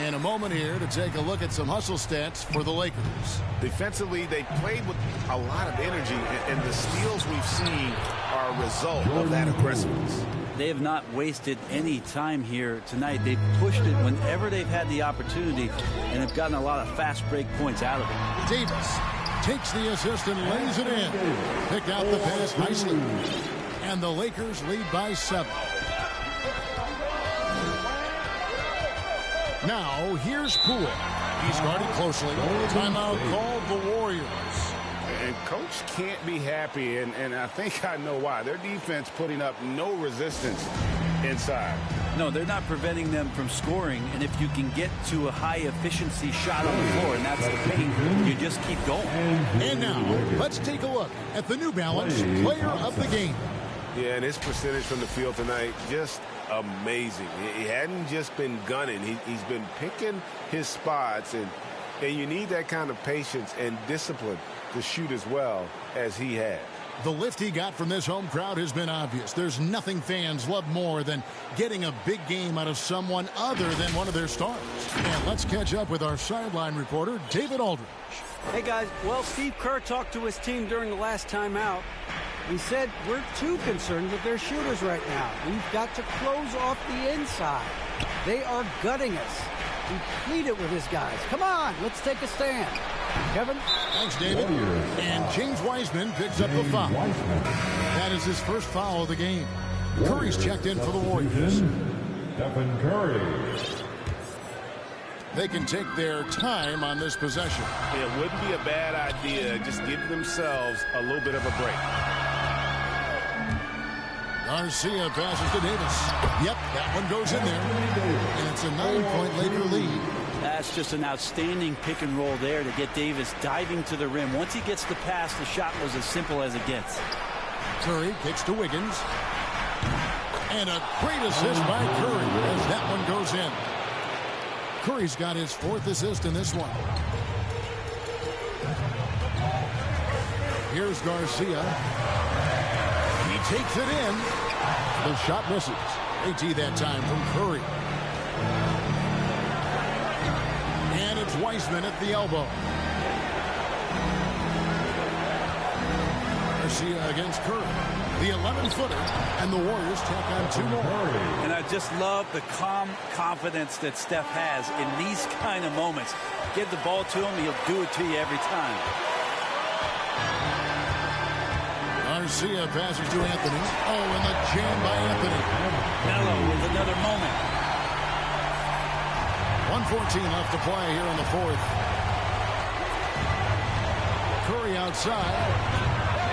In a moment here to take a look at some hustle stats for the Lakers. Defensively, they played with a lot of energy, and the steals we've seen are a result of that aggressiveness. They have not wasted any time here tonight. They've pushed it whenever they've had the opportunity and have gotten a lot of fast break points out of it. Davis takes the assist and lays it in. Picked out the pass nicely. And the Lakers lead by 7. Now, here's Poole. He's guarded closely. Timeout called the Warriors. And Coach can't be happy, and I think I know why. Their defense putting up no resistance inside. No, they're not preventing them from scoring, and if you can get to a high-efficiency shot on the floor, and that's the paint, you just keep going. And now, let's take a look at the New Balance Player of the Game. Yeah, and his percentage from the field tonight, just amazing. He hadn't just been gunning. He's been picking his spots, and you need that kind of patience and discipline to shoot as well as he had. The lift he got from this home crowd has been obvious. There's nothing fans love more than getting a big game out of someone other than one of their stars. And let's catch up with our sideline reporter, David Aldridge. Hey, guys. Well, Steve Kerr talked to his team during the last timeout. He said, we're too concerned with their shooters right now. We've got to close off the inside. They are gutting us. He pleaded with his guys. Come on, let's take a stand. Kevin? Thanks, David. And James Wiseman picks up the foul. That is his first foul of the game. Curry's checked in for the Warriors. Stephen Curry. They can take their time on this possession. It wouldn't be a bad idea. Just give themselves a little bit of a break. Garcia passes to Davis. Yep, that one goes in there. And it's a 9-point Laker lead. That's just an outstanding pick and roll there to get Davis diving to the rim. Once he gets the pass, the shot was as simple as it gets. Curry kicks to Wiggins. And a great assist by Curry as that one goes in. Curry's got his 4th assist in this one. Here's Garcia. He takes it in. The shot misses. AT that time from Curry. And it's Weissman at the elbow. Garcia against Curry. The 11-footer, and the Warriors tack on 2 more. And I just love the calm confidence that Steph has in these kind of moments. Give the ball to him, he'll do it to you every time. Garcia passes to Anthony. Oh, and the jam by Anthony. Melo with another moment. 1:14 left to play here in the 4th. Curry outside.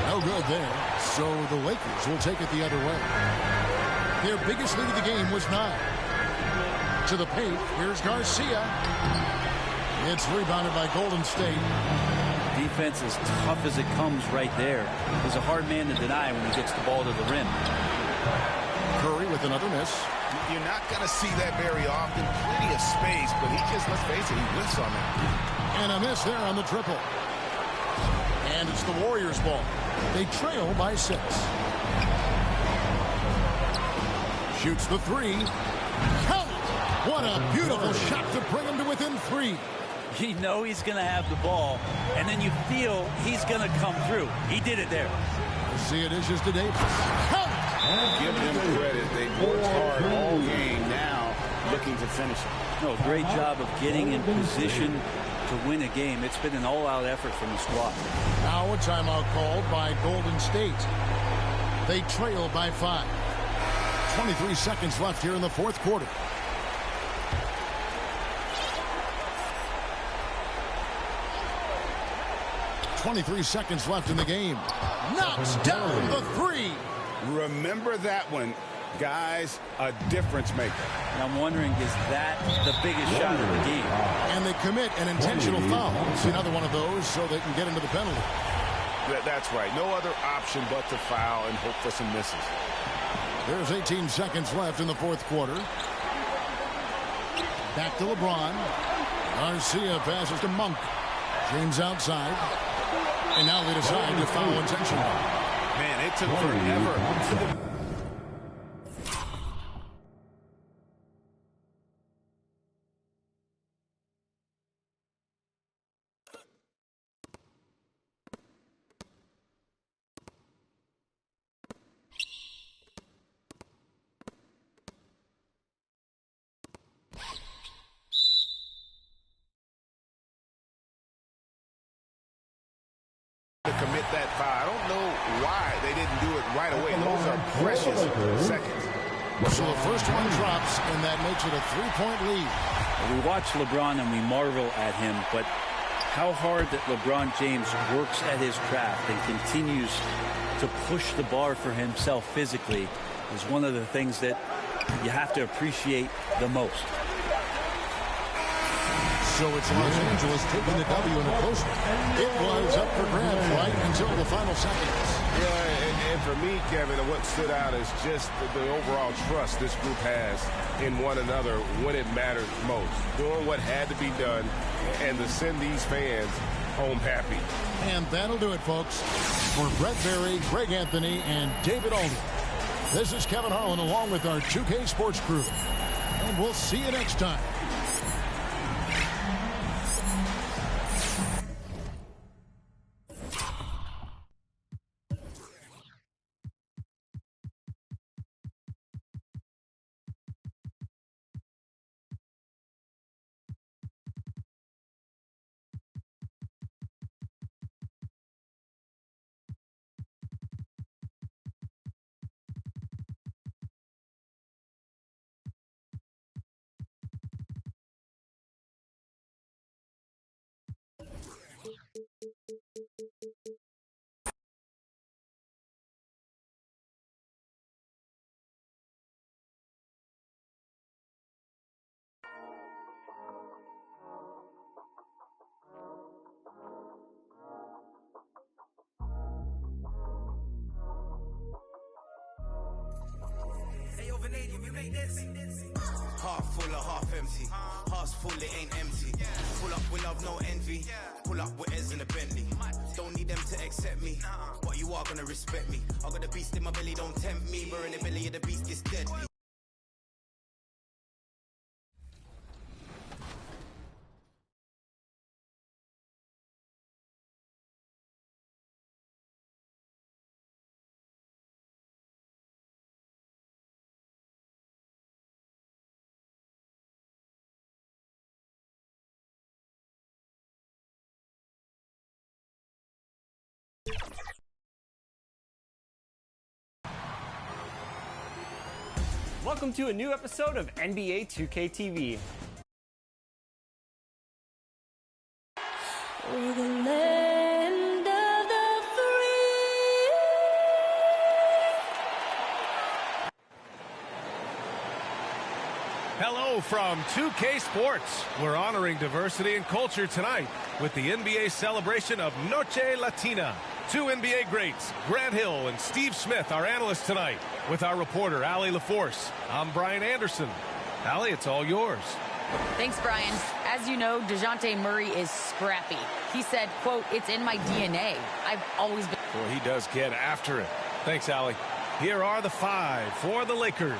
No good there. So the Lakers will take it the other way. Their biggest lead of the game was 9. To the paint. Here's Garcia. It's rebounded by Golden State. Defense as tough as it comes right there. He's a hard man to deny when he gets the ball to the rim. Curry with another miss. You're not going to see that very often. Plenty of space, but he just, let's face it, he whiffs on that. And a miss there on the triple. And it's the Warriors' ball. They trail by 6. Shoots the 3. Count it! What a beautiful shot to bring him to within 3. You know he's going to have the ball, and then you feel he's going to come through. He did it there. See it issues to Davis. Count it! Give them credit. They worked hard all game, now looking to finish it. No, great job of getting in position to win a game. It's been an all-out effort from the squad. Now a timeout called by Golden State. They trail by 5. 23 seconds left here in the 4th quarter. .23 seconds left in the game. Knocks down the 3. Remember that one. Guys, a difference maker. And I'm wondering, is that the biggest shot of the game? And they commit an intentional foul. It's another one of those so they can get into the penalty. That's right. No other option but to foul and hope for some misses. There's 18 seconds left in the 4th quarter. Back to LeBron. Garcia passes to Monk. James outside. And now they decide to foul intentionally. Man, it took forever. To commit that foul. I don't know why they didn't do it right away. Those are precious seconds. So the first one drops, and that makes it a 3-point lead. We watch LeBron and we marvel at him, but how hard that LeBron James works at his craft and continues to push the bar for himself physically is one of the things that you have to appreciate the most. So it's Los Angeles taking the W in a close one. It was up for grabs right until the final seconds. Yeah, and for me, Kevin, what stood out is just the overall trust this group has in one another when it matters most. Doing what had to be done and to send these fans home happy. And that'll do it, folks. For Brett Berry, Greg Anthony, and David Alden, this is Kevin Harlan along with our 2K Sports crew. And we'll see you next time. Half full or half empty. Heart's full, it ain't empty. Pull up with love, no envy. Pull up with Ez in a Bentley. Don't need them to accept me, but you are gonna respect me. I got a beast in my belly, don't tempt me. We're in the belly of the beast, it's deadly. Welcome to a new episode of NBA 2K We're the land of the free. Hello from 2K Sports. We're honoring diversity and culture tonight with the NBA celebration of Noche Latina. Two NBA greats, Grant Hill and Steve Smith, our analysts tonight, with our reporter, Allie LaForce. I'm Brian Anderson. Allie, it's all yours. Thanks, Brian. As you know, DeJounte Murray is scrappy. He said, quote, "It's in my DNA. I've always been..." Boy, he does get after it. Thanks, Allie. Here are the five for the Lakers.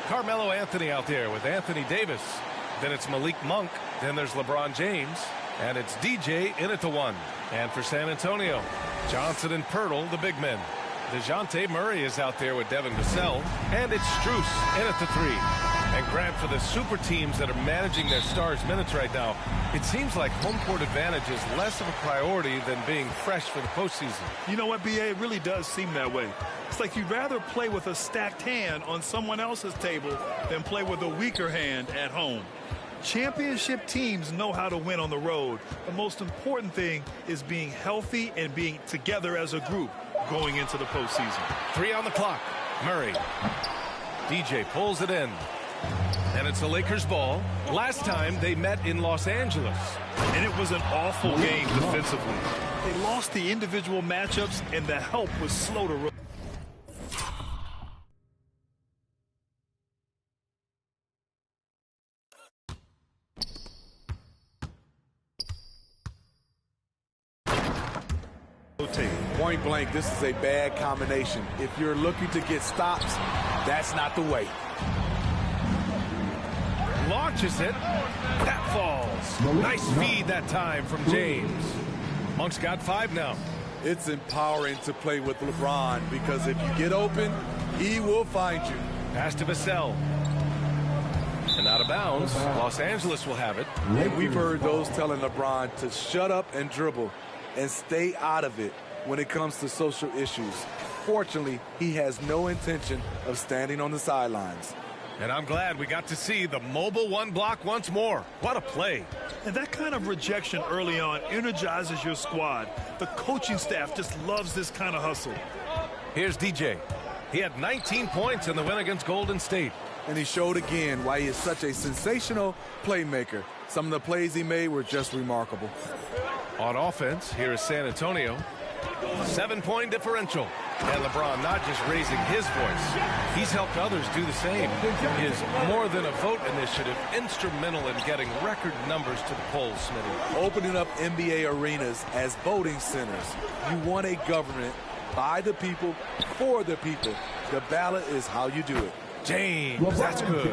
Carmelo Anthony out there with Anthony Davis. Then it's Malik Monk. Then there's LeBron James. And it's DJ in at the one. And for San Antonio, Johnson and Pirtle, the big men. DeJounte Murray is out there with Devin Vassell. And it's Strus in at the three. And Grant, for the super teams that are managing their stars' minutes right now, it seems like home court advantage is less of a priority than being fresh for the postseason. You know what, BA? It really does seem that way. It's like you'd rather play with a stacked hand on someone else's table than play with a weaker hand at home. Championship teams know how to win on the road. The most important thing is being healthy and being together as a group going into the postseason. 3 on the clock. Murray. DJ pulls it in. And it's the Lakers' ball. Last time they met in Los Angeles. And it was an awful game defensively. They lost the individual matchups, and the help was slow to roll. Point blank, this is a bad combination. If you're looking to get stops, that's not the way. Launches it. That falls. Nice feed that time from James. Monk's got 5 now. It's empowering to play with LeBron because if you get open, he will find you. Pass to Vassell. And out of bounds. Los Angeles will have it. And we've heard those telling LeBron to shut up and dribble and stay out of it when it comes to social issues. Fortunately, he has no intention of standing on the sidelines. And I'm glad we got to see the mobile one block once more. What a play. And that kind of rejection early on energizes your squad. The coaching staff just loves this kind of hustle. Here's DJ. He had 19 points in the win against Golden State. And he showed again why he is such a sensational playmaker. Some of the plays he made were just remarkable. On offense, here is San Antonio. 7-point differential. And LeBron not just raising his voice, he's helped others do the same. His More Than a Vote initiative instrumental in getting record numbers to the polls, Smitty. Opening up NBA arenas as voting centers. You want a government by the people, for the people. The ballot is how you do it. James, that's good.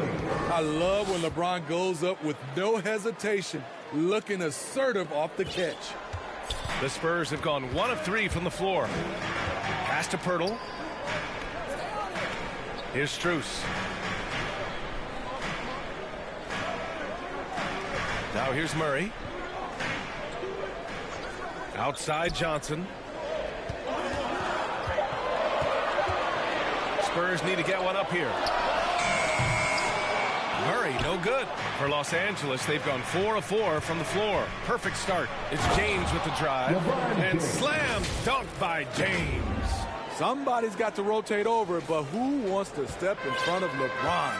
I love when LeBron goes up with no hesitation, looking assertive off the catch. The Spurs have gone 1 of 3 from the floor. Pass to Pirtle. Here's Strus. Now here's Murray. Outside Johnson. Spurs need to get one up here. Murray, no good. For Los Angeles, they've gone 4 of 4 from the floor. Perfect start. It's James with the drive. And slam dunk by James. Somebody's got to rotate over, but who wants to step in front of LeBron?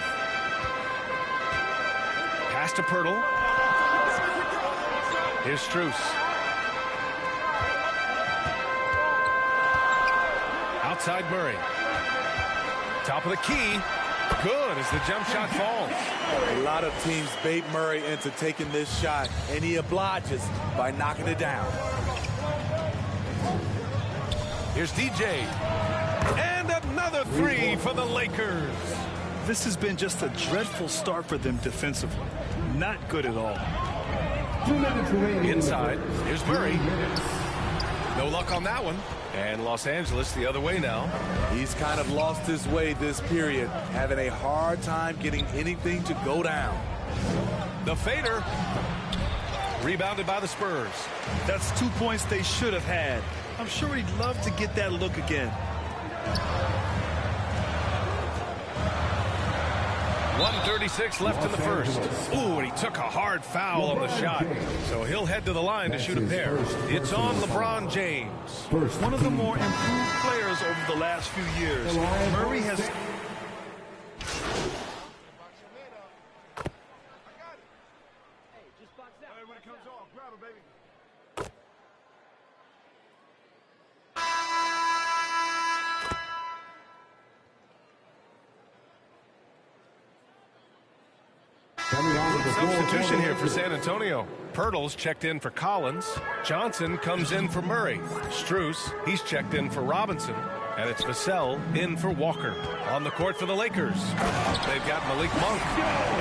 Pass to Pirtle. Here's Strus. Outside Murray. Top of the key. Good as the jump shot falls. A lot of teams bait Murray into taking this shot, and he obliges by knocking it down. Here's DJ. And another three for the Lakers. This has been just a dreadful start for them defensively. Not good at all. Inside, here's Murray. No luck on that one. And Los Angeles the other way now. He's kind of lost his way this period, having a hard time getting anything to go down. The fader. Rebounded by the Spurs. That's 2 points they should have had. I'm sure he'd love to get that look again. 1:36 left in the first. Ooh, and he took a hard foul on the shot. So he'll head to the line to shoot a pair. It's on LeBron James. One of the more improved players over the last few years. Murray has... Substitution here for San Antonio. Pirtle's checked in for Collins. Johnson comes in for Murray. Strus, he's checked in for Robinson. And it's Vassell in for Walker. On the court for the Lakers, they've got Malik Monk.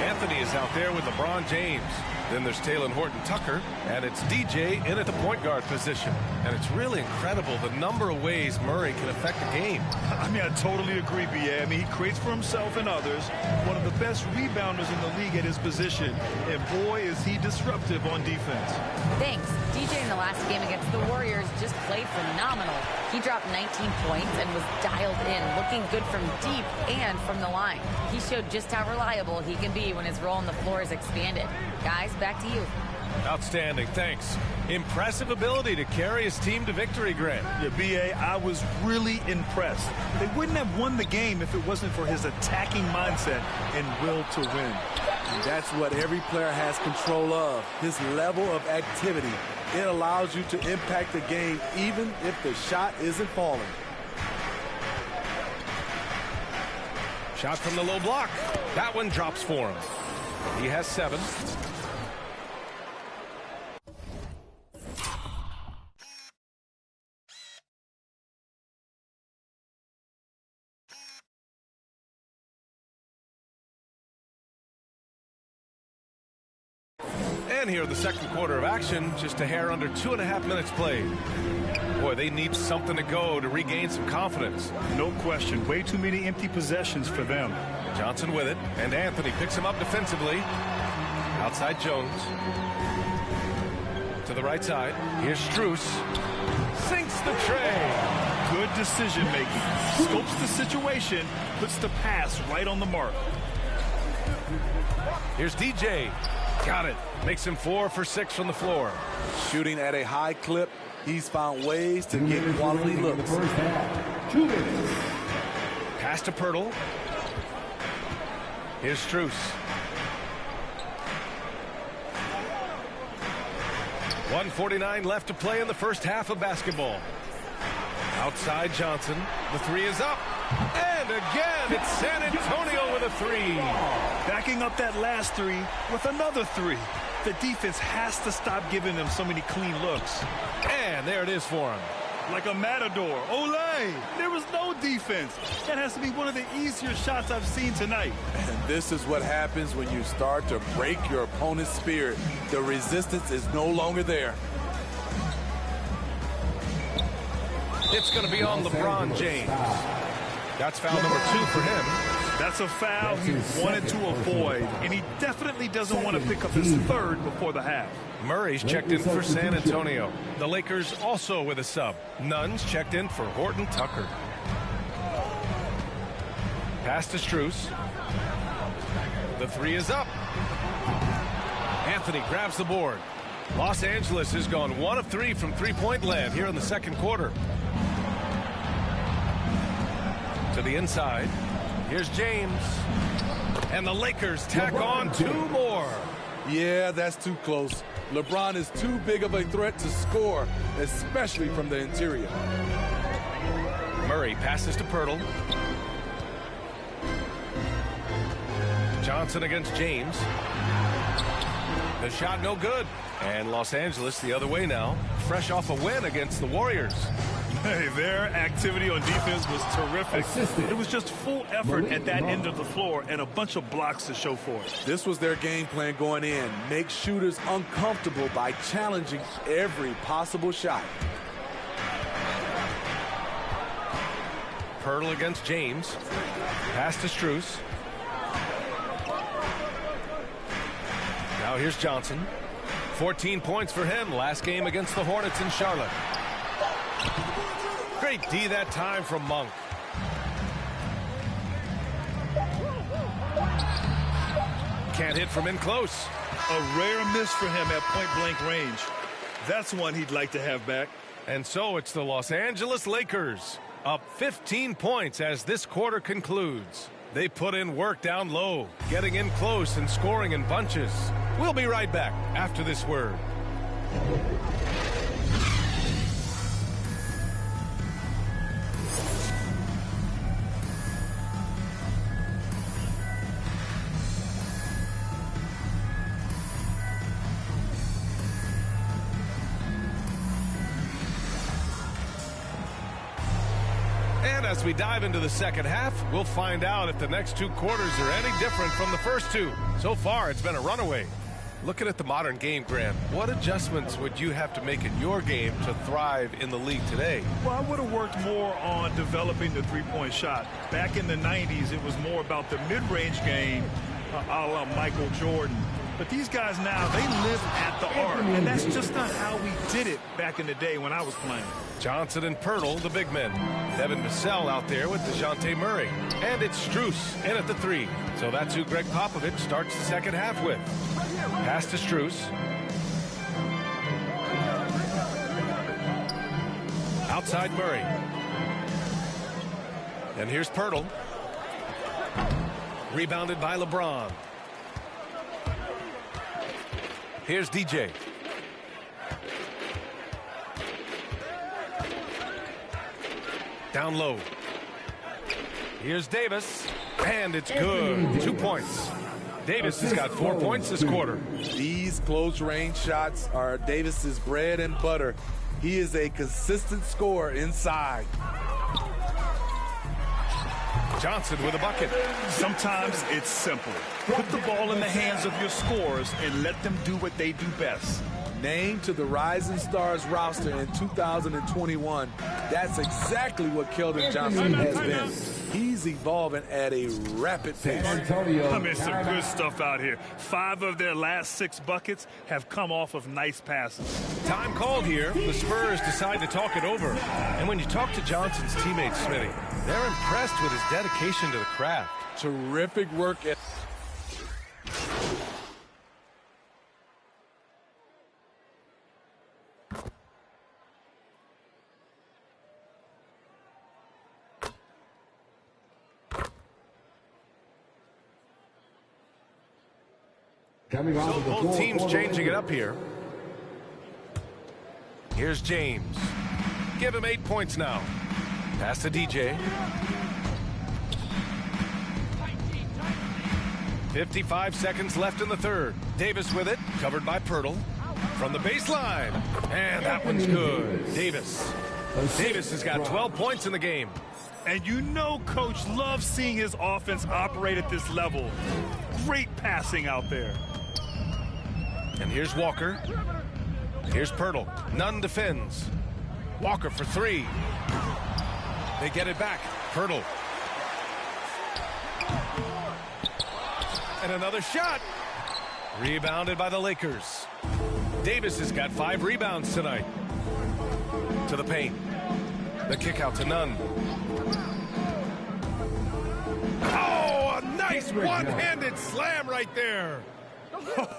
Anthony is out there with LeBron James. Then there's Talen Horton-Tucker, and it's DJ in at the point guard position. And it's really incredible the number of ways Murray can affect the game. I mean, I totally agree, B.A. I mean, he creates for himself and others. One of the best rebounders in the league at his position. And boy, is he disruptive on defense. Thanks. DJ in the last game against the Warriors just played phenomenal. He dropped 19 points and was dialed in, looking good from deep and from the line. He showed just how reliable he can be when his role on the floor is expanded. Guys, back to you. Outstanding, thanks. Impressive ability to carry his team to victory, Grant. Yeah, B.A., I was really impressed. They wouldn't have won the game if it wasn't for his attacking mindset and will to win. And that's what every player has control of, his level of activity. It allows you to impact the game even if the shot isn't falling. Shot from the low block. That one drops for him. He has 7. And here in the second quarter of action, just a hair under 2.5 minutes played. Boy, they need something to go to regain some confidence. No question. Way too many empty possessions for them. Johnson with it, and Anthony picks him up defensively. Outside Jones. To the right side. Here's Strus. Sinks the tray. Good decision making. Scopes the situation, puts the pass right on the mark. Here's DJ. Got it. Makes him 4 for 6 from the floor. Shooting at a high clip, he's found ways to get quality looks. Pass to Pirtle. Here's Strus. 1:49 left to play in the first half of basketball. Outside Johnson. The 3 is up. And again, it's San Antonio with a 3. Backing up that last 3 with another 3. The defense has to stop giving them so many clean looks. And there it is for him. Like a matador. Olay! There was no defense. That has to be one of the easier shots I've seen tonight. And this is what happens when you start to break your opponent's spirit. The resistance is no longer there. It's going to be on LeBron James. That's foul number 2 for him. That's a foul he wanted to avoid, and he definitely doesn't want to pick up his 3rd before the half. Murray's checked in for San Antonio. The Lakers also with a sub. Nunn's checked in for Horton-Tucker. Pass to Strus. The 3 is up. Anthony grabs the board. Los Angeles has gone 1 of 3 from three-point land here in the second quarter. To the inside. Here's James. And the Lakers tack on 2 more. Yeah, that's too close. LeBron is too big of a threat to score, especially from the interior. Murray passes to Pirtle. Johnson against James. The shot no good. And Los Angeles the other way now, fresh off a win against the Warriors. Hey, their activity on defense was terrific. It was just full effort at that end of the floor and a bunch of blocks to show for it. This was their game plan going in. Make shooters uncomfortable by challenging every possible shot. Pirtle against James. Pass to Strus. Now here's Johnson. 14 points for him last game against the Hornets in Charlotte. Great D that time from Monk. Can't hit from in close. A rare miss for him at point-blank range. That's one he'd like to have back. And so it's the Los Angeles Lakers up 15 points as this quarter concludes. They put in work down low, getting in close and scoring in bunches. We'll be right back after this word. And as we dive into the second half, we'll find out if the next two quarters are any different from the first two. So far, it's been a runaway. Looking at the modern game, Grant, what adjustments would you have to make in your game to thrive in the league today? Well, I would have worked more on developing the three-point shot. Back in the 90s, it was more about the mid-range game, a la Michael Jordan. But these guys now, they live at the arc, and that's just not how we did it back in the day when I was playing. Johnson and Pirtle, the big men. Devin Vassell out there with DeJounte Murray. And it's Strus in at the three. So that's who Greg Popovich starts the second half with. Pass to Strus. Outside Murray. And here's Pirtle. Rebounded by LeBron. Here's DJ. Down low. Here's Davis. And it's good. 2 points. Davis has got 4 points this quarter. These close range shots are Davis's bread and butter. He is a consistent scorer inside. Johnson with a bucket. Sometimes it's simple. Put the ball in the hands of your scorers and let them do what they do best. Named to the Rising Stars roster in 2021, that's exactly what Keldon Johnson has been. He's evolving at a rapid pace. I mean, some good stuff out here. 5 of their last 6 buckets have come off of nice passes. Time called here. The Spurs decide to talk it over. And when you talk to Johnson's teammates, Smitty, they're impressed with his dedication to the craft. Terrific work at So both teams changing it up here. Here's James. Give him 8 points now. Pass to DJ. 55 seconds left in the third. Davis with it, covered by Pirtle. From the baseline. And that one's good. Davis. Davis has got 12 points in the game. And you know Coach loves seeing his offense operate at this level. Great passing out there. And here's Walker. Here's Pirtle. Nunn defends. Walker for 3. They get it back. Pirtle. And another shot. Rebounded by the Lakers. Davis has got 5 rebounds tonight. To the paint. The kick out to Nunn. Oh, a nice one-handed slam right there.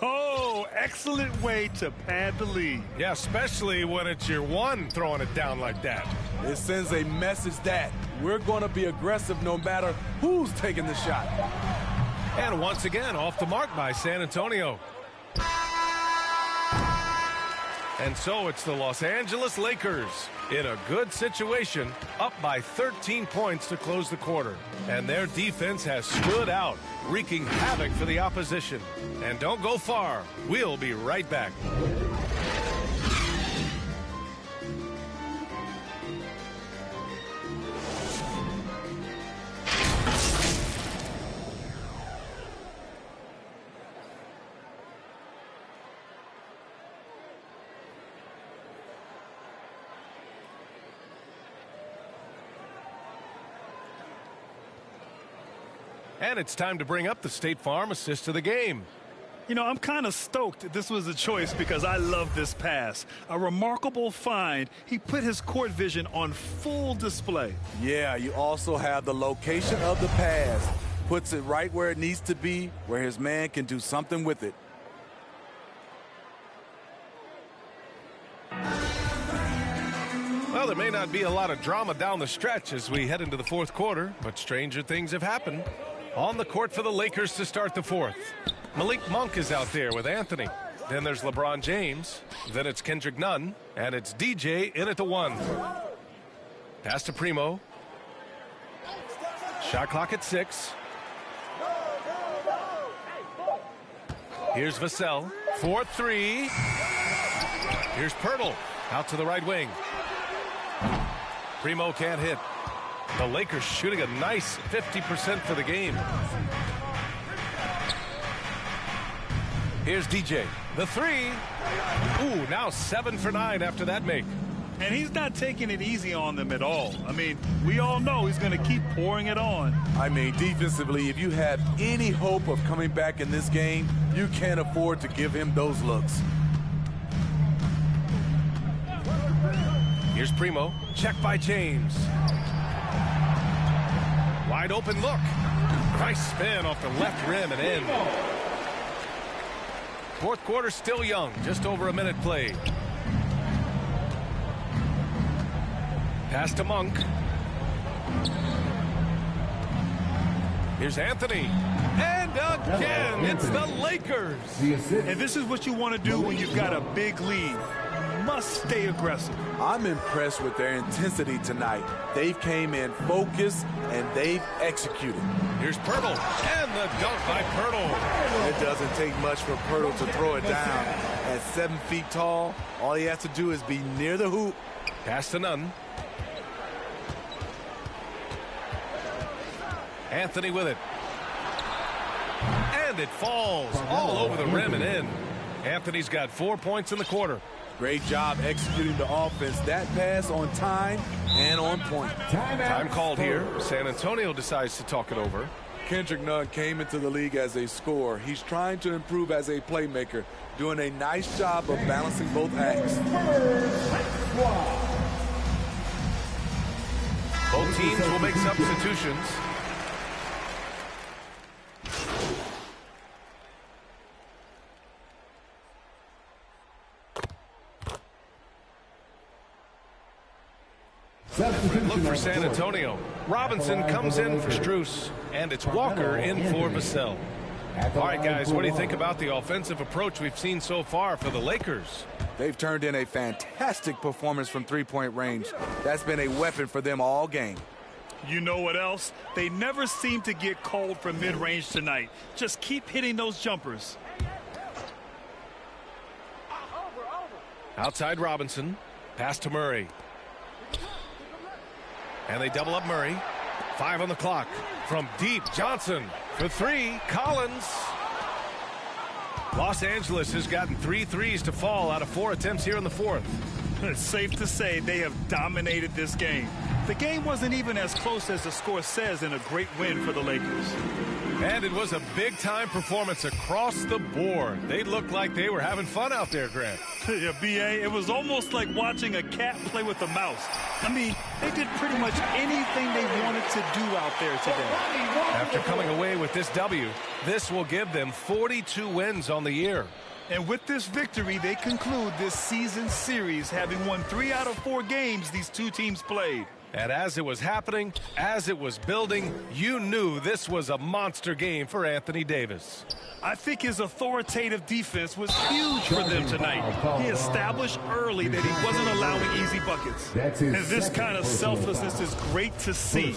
Oh, excellent way to pad the lead. Yeah, especially when it's your one throwing it down like that. It sends a message that we're going to be aggressive no matter who's taking the shot. And once again, off the mark by San Antonio. And so it's the Los Angeles Lakers in a good situation, up by 13 points to close the quarter. And their defense has stood out, wreaking havoc for the opposition. And don't go far. We'll be right back. And it's time to bring up the State Farm assist of the game. You know, I'm kind of stoked this was a choice because I love this pass. A remarkable find. He put his court vision on full display. Yeah, you also have the location of the pass. Puts it right where it needs to be, where his man can do something with it. Well, there may not be a lot of drama down the stretch as we head into the fourth quarter, but stranger things have happened. On the court for the Lakers to start the fourth. Malik Monk is out there with Anthony. Then there's LeBron James. Then it's Kendrick Nunn. And it's DJ in at the 1. Pass to Primo. Shot clock at 6. Here's Vassell. 4-3. Here's Pirtle. Out to the right wing. Primo can't hit. The Lakers shooting a nice 50% for the game. Here's DJ. The 3. Ooh, now 7 for 9 after that make. And he's not taking it easy on them at all. I mean, we all know he's going to keep pouring it on. I mean, defensively, if you have any hope of coming back in this game, you can't afford to give him those looks. Here's Primo. Check by James. Wide open look. Nice spin off the left rim and in. Fourth quarter still young. Just over a minute played. Pass to Monk. Here's Anthony. And again, it's the Lakers. And this is what you want to do when you've got a big lead. You must stay aggressive. I'm impressed with their intensity tonight. They've came in focused and they've executed. Here's Pirtle. And the dunk by Pirtle. It doesn't take much for Pirtle to throw it down. At 7 feet tall, all he has to do is be near the hoop. Pass to Nunn. Anthony with it. And it falls all over the rim and in. Anthony's got 4 points in the quarter. Great job executing the offense. That pass on time and on point. Time called here. San Antonio decides to talk it over. Kendrick Nunn came into the league as a scorer. He's trying to improve as a playmaker, doing a nice job of balancing both acts. Both teams will make substitutions. Look for San Antonio. Robinson comes in for Strus, and it's Walker in for Vassell. All right, guys, what do you think about the offensive approach we've seen so far for the Lakers? They've turned in a fantastic performance from three-point range. That's been a weapon for them all game. You know what else? They never seem to get cold from mid-range tonight. Just keep hitting those jumpers. Outside Robinson. Pass to Murray. And they double up Murray. 5 on the clock. From deep, Johnson for 3. Collins. Los Angeles has gotten 3 threes to fall out of 4 attempts here in the fourth. It's safe to say they have dominated this game. The game wasn't even as close as the score says in a great win for the Lakers. And it was a big-time performance across the board. They looked like they were having fun out there, Grant. Yeah, B.A., it was almost like watching a cat play with a mouse. I mean, they did pretty much anything they wanted to do out there today. After coming away with this W, this will give them 42 wins on the year. And with this victory, they conclude this season series, having won 3 out of 4 games these two teams played. And as it was happening, as it was building, you knew this was a monster game for Anthony Davis. I think his authoritative defense was huge for them tonight. He established early that he wasn't allowing easy buckets. And this kind of selflessness is great to see.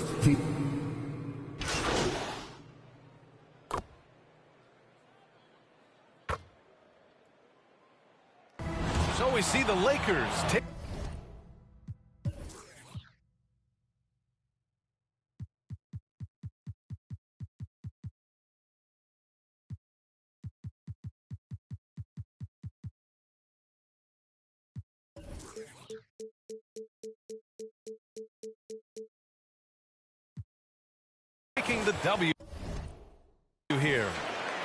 So we see the Lakers take. Taking the W here.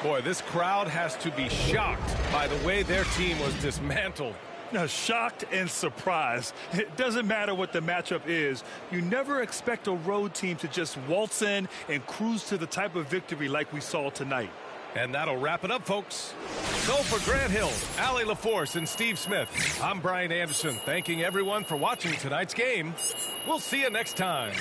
Boy, this crowd has to be shocked by the way their team was dismantled. Shocked and surprised. It doesn't matter what the matchup is. You never expect a road team to just waltz in and cruise to the type of victory like we saw tonight. And that'll wrap it up, folks. So for Grant Hill, Allie LaForce, and Steve Smith, I'm Brian Anderson, thanking everyone for watching tonight's game. We'll see you next time.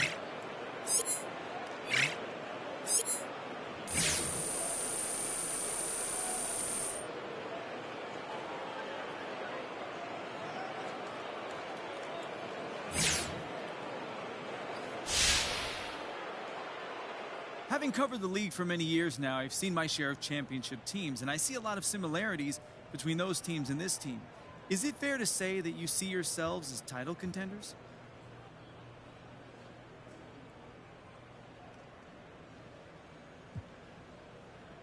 Having covered the league for many years now, I've seen my share of championship teams, and I see a lot of similarities between those teams and this team. Is it fair to say that you see yourselves as title contenders?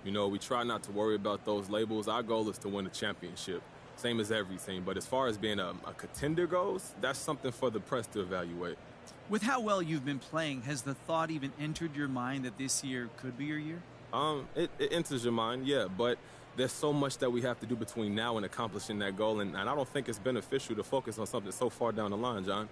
You know, we try not to worry about those labels. Our goal is to win a championship, same as every team. But as far as being a contender goes, that's something for the press to evaluate. With how well you've been playing, has the thought even entered your mind that this year could be your year? It enters your mind, yeah, but there's so much that we have to do between now and accomplishing that goal, and I don't think it's beneficial to focus on something so far down the line, John.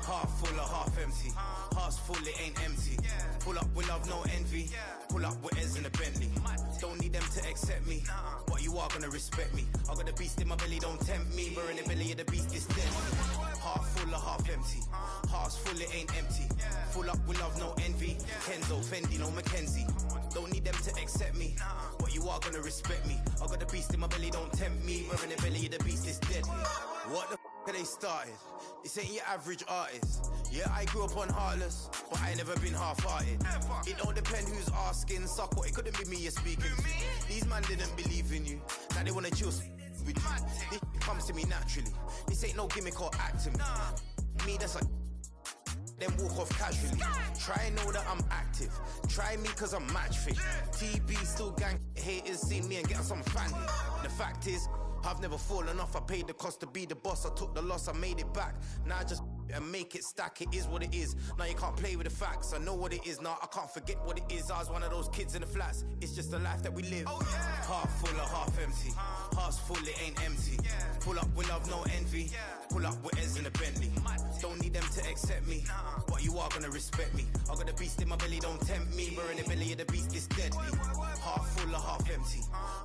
Half full or half empty. Hearts full, it ain't empty. Pull up with love, no envy. Pull up with Ez in a Bentley. Don't need them to accept me, but you are gonna respect me. I got the beast in my belly, don't tempt me. We're in the belly of the beast, it's dead. Half full or half empty. Hearts full, it ain't empty. Full up with love, no envy. Kenzo, Fendi, no Mackenzie. Don't need them to accept me, but you are gonna respect me. I got the beast in my belly, don't tempt me. We're in the belly of the beast, it's deadly. What the f they started? This ain't your average artist. Yeah, I grew up on Heartless, but I never been half-hearted. It don't depend who's asking, suck what, it couldn't be me you're speaking to. These man didn't believe in you, now they wanna chill with you. This comes to me naturally. This ain't no gimmick or acting. Me, that's like then walk off casually. Try know that I'm active. Try me cause I'm match fit. TB still gang haters see me and get some fanny. The fact is, I've never fallen off. I paid the cost to be the boss. I took the loss, I made it back. Now I just and make it stack. It is what it is. Now you can't play with the facts. I know what it is. Now I can't forget what it is. I was one of those kids in the flats. It's just the life that we live. Half full or half empty. Heart's full, it ain't empty. Pull up with love, no envy. Pull up with Ez in a Bentley. Don't need them to accept me, but you are gonna respect me. I got the beast in my belly, don't tempt me. We're in the belly of the beast, it's deadly. Half full or half empty.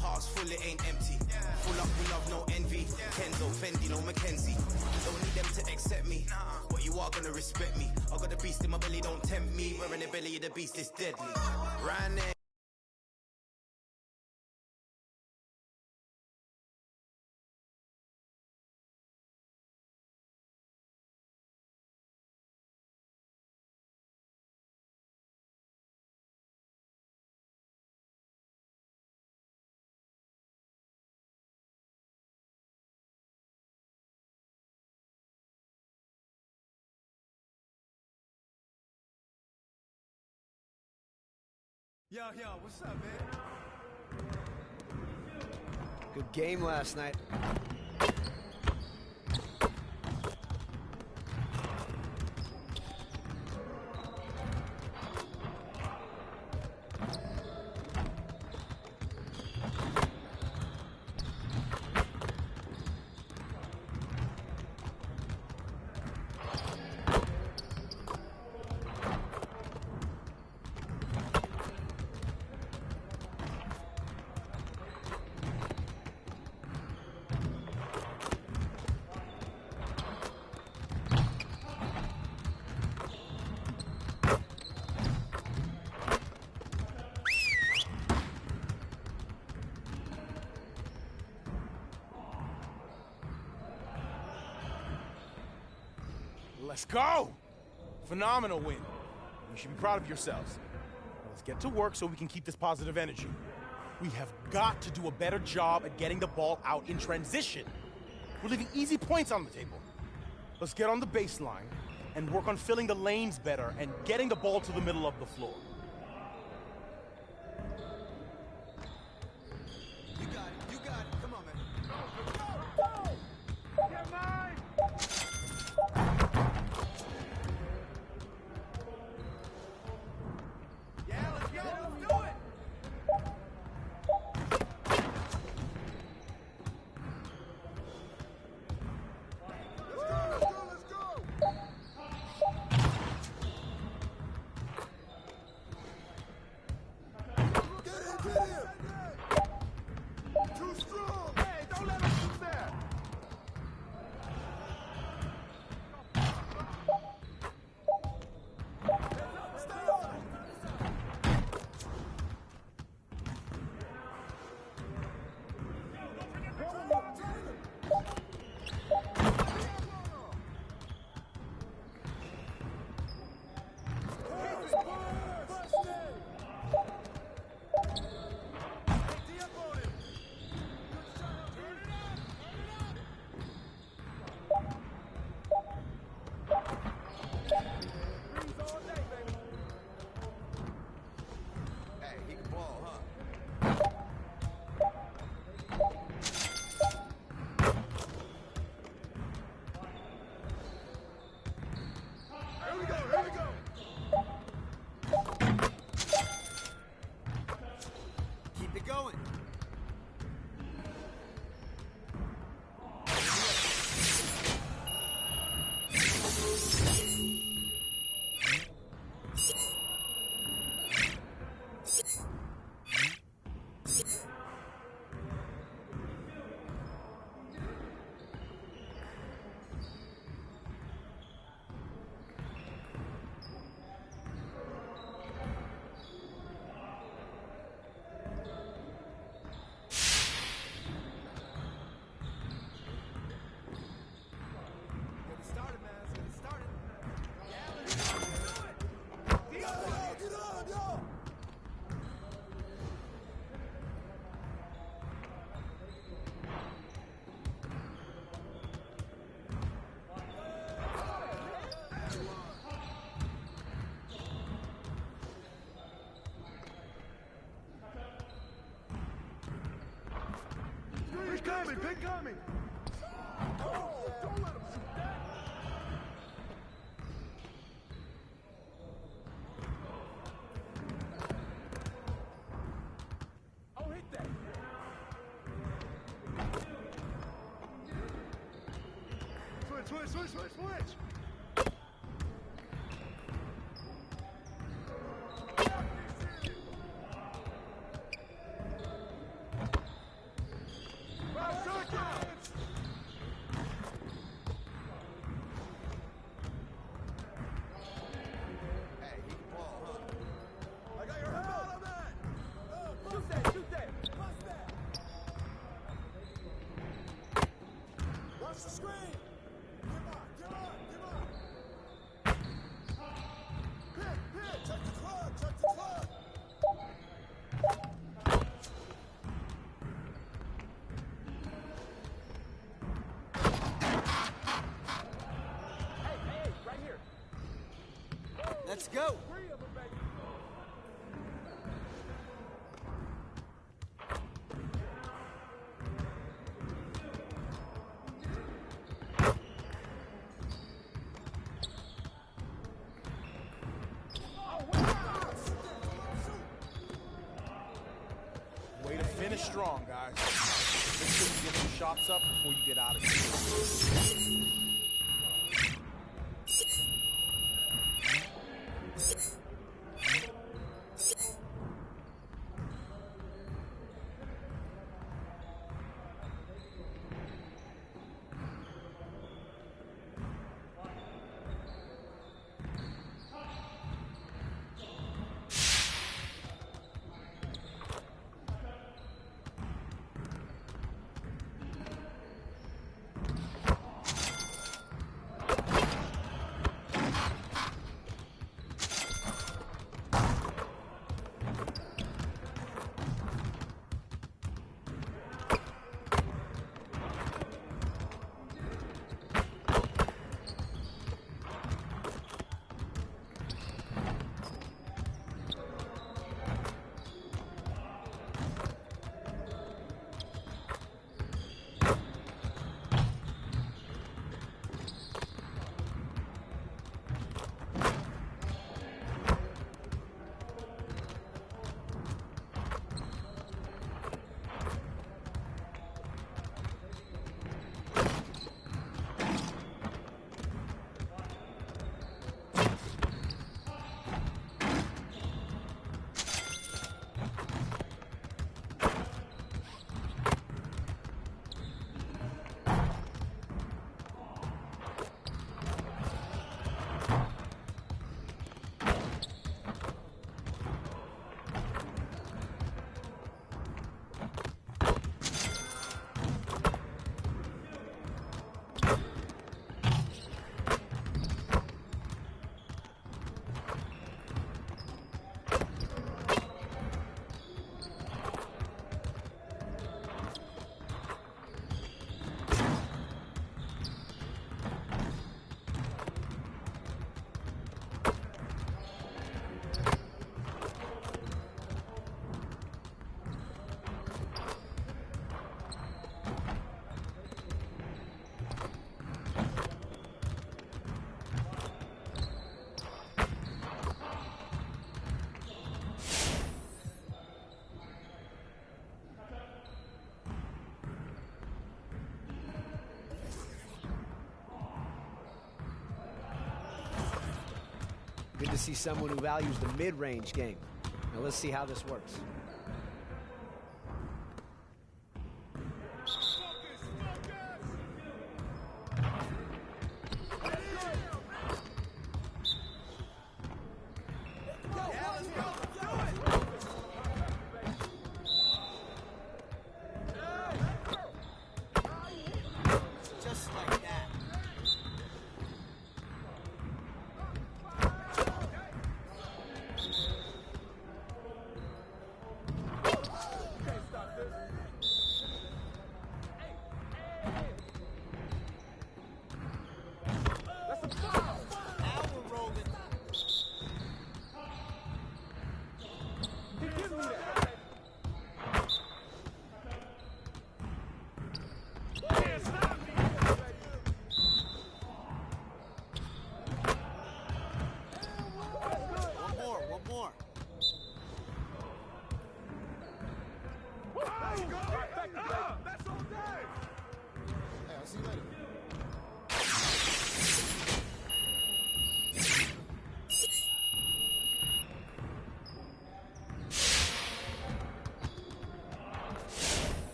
Heart's full, it ain't empty. Pull up with love, no envy. Kenzo, Fendi, no Mackenzie. Don't need them to accept me, but you are gonna respect me. I got the beast in my belly, don't tempt me. We're in the belly of the beast, it's deadly. Right there. Yo, what's up, man? Good game last night. Let's go! Phenomenal win. You should be proud of yourselves. Now let's get to work so we can keep this positive energy. We have got to do a better job at getting the ball out in transition. We're leaving easy points on the table. Let's get on the baseline and work on filling the lanes better and getting the ball to the middle of the floor. You got it. You got it. Come on, man. Get mine! Yeah, let's go. Let's do it. Big coming! Oh, don't let him shoot that! Oh, hit that! Switch! Let's go. Way to finish strong, guys. Make sure you get some shots up before you get out of here. to see someone who values the mid-range game. Now let's see how this works.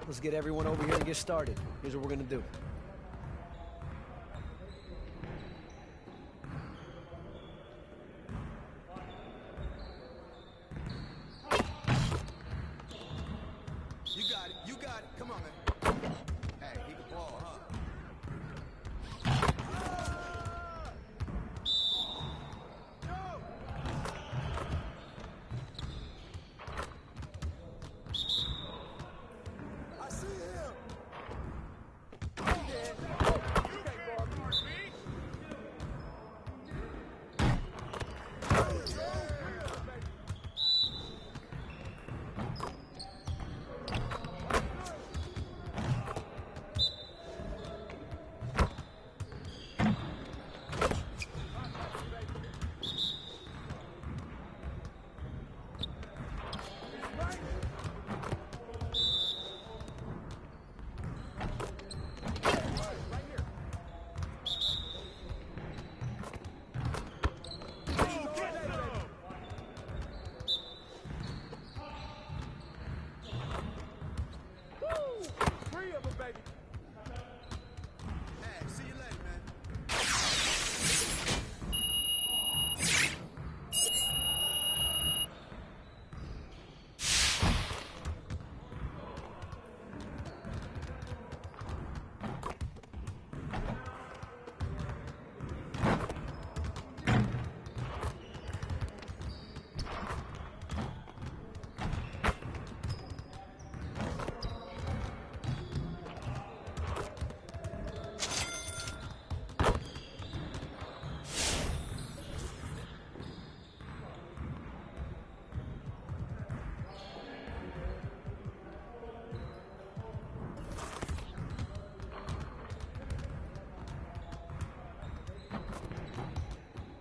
Let's get everyone over here and get started. Here's what we're going to do. You got it. You got it. Come on, man. Hey, he can ball, huh? I see him.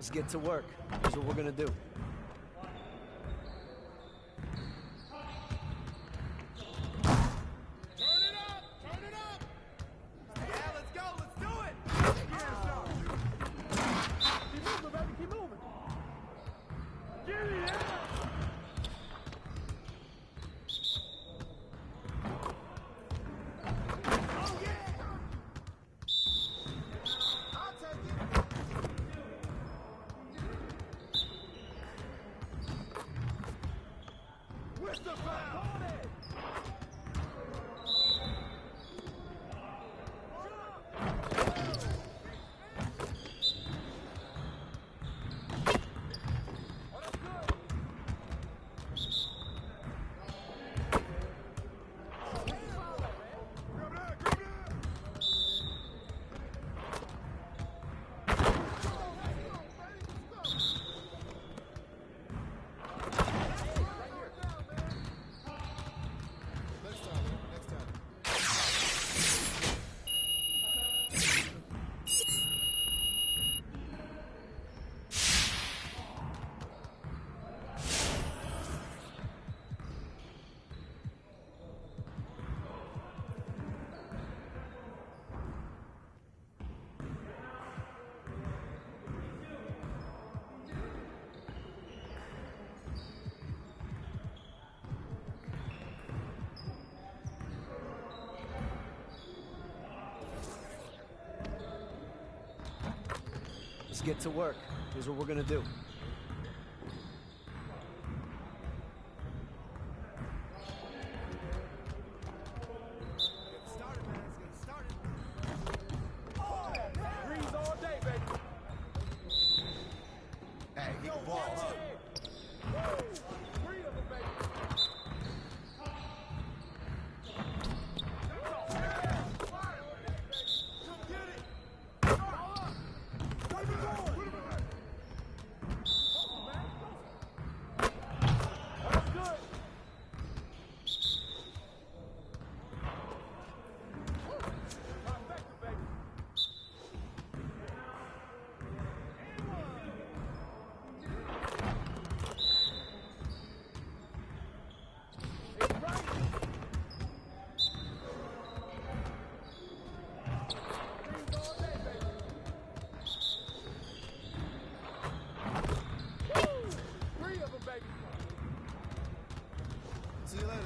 Let's get to work. Here's what we're going to do. get to work. Here's what we're going to do. See you later.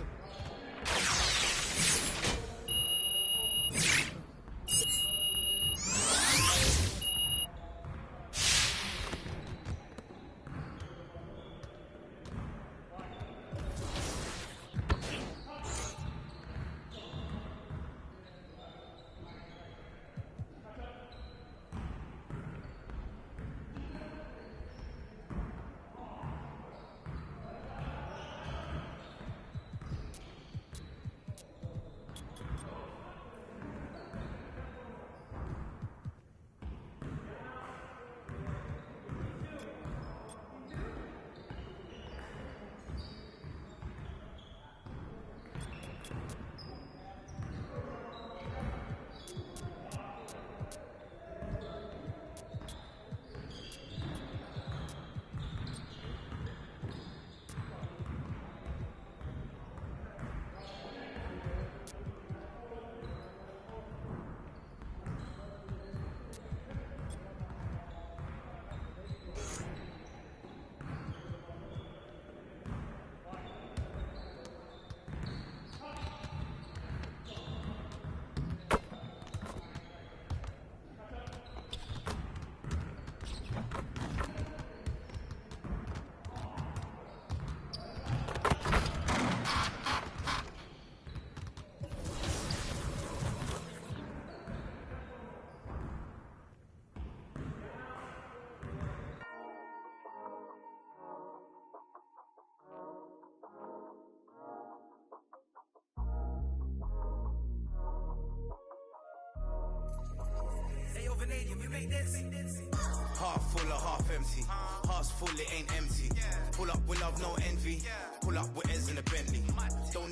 Half full or half empty. Heart's full, it ain't empty. Pull up with love, no envy. Pull up with Ez in a Bentley. Don't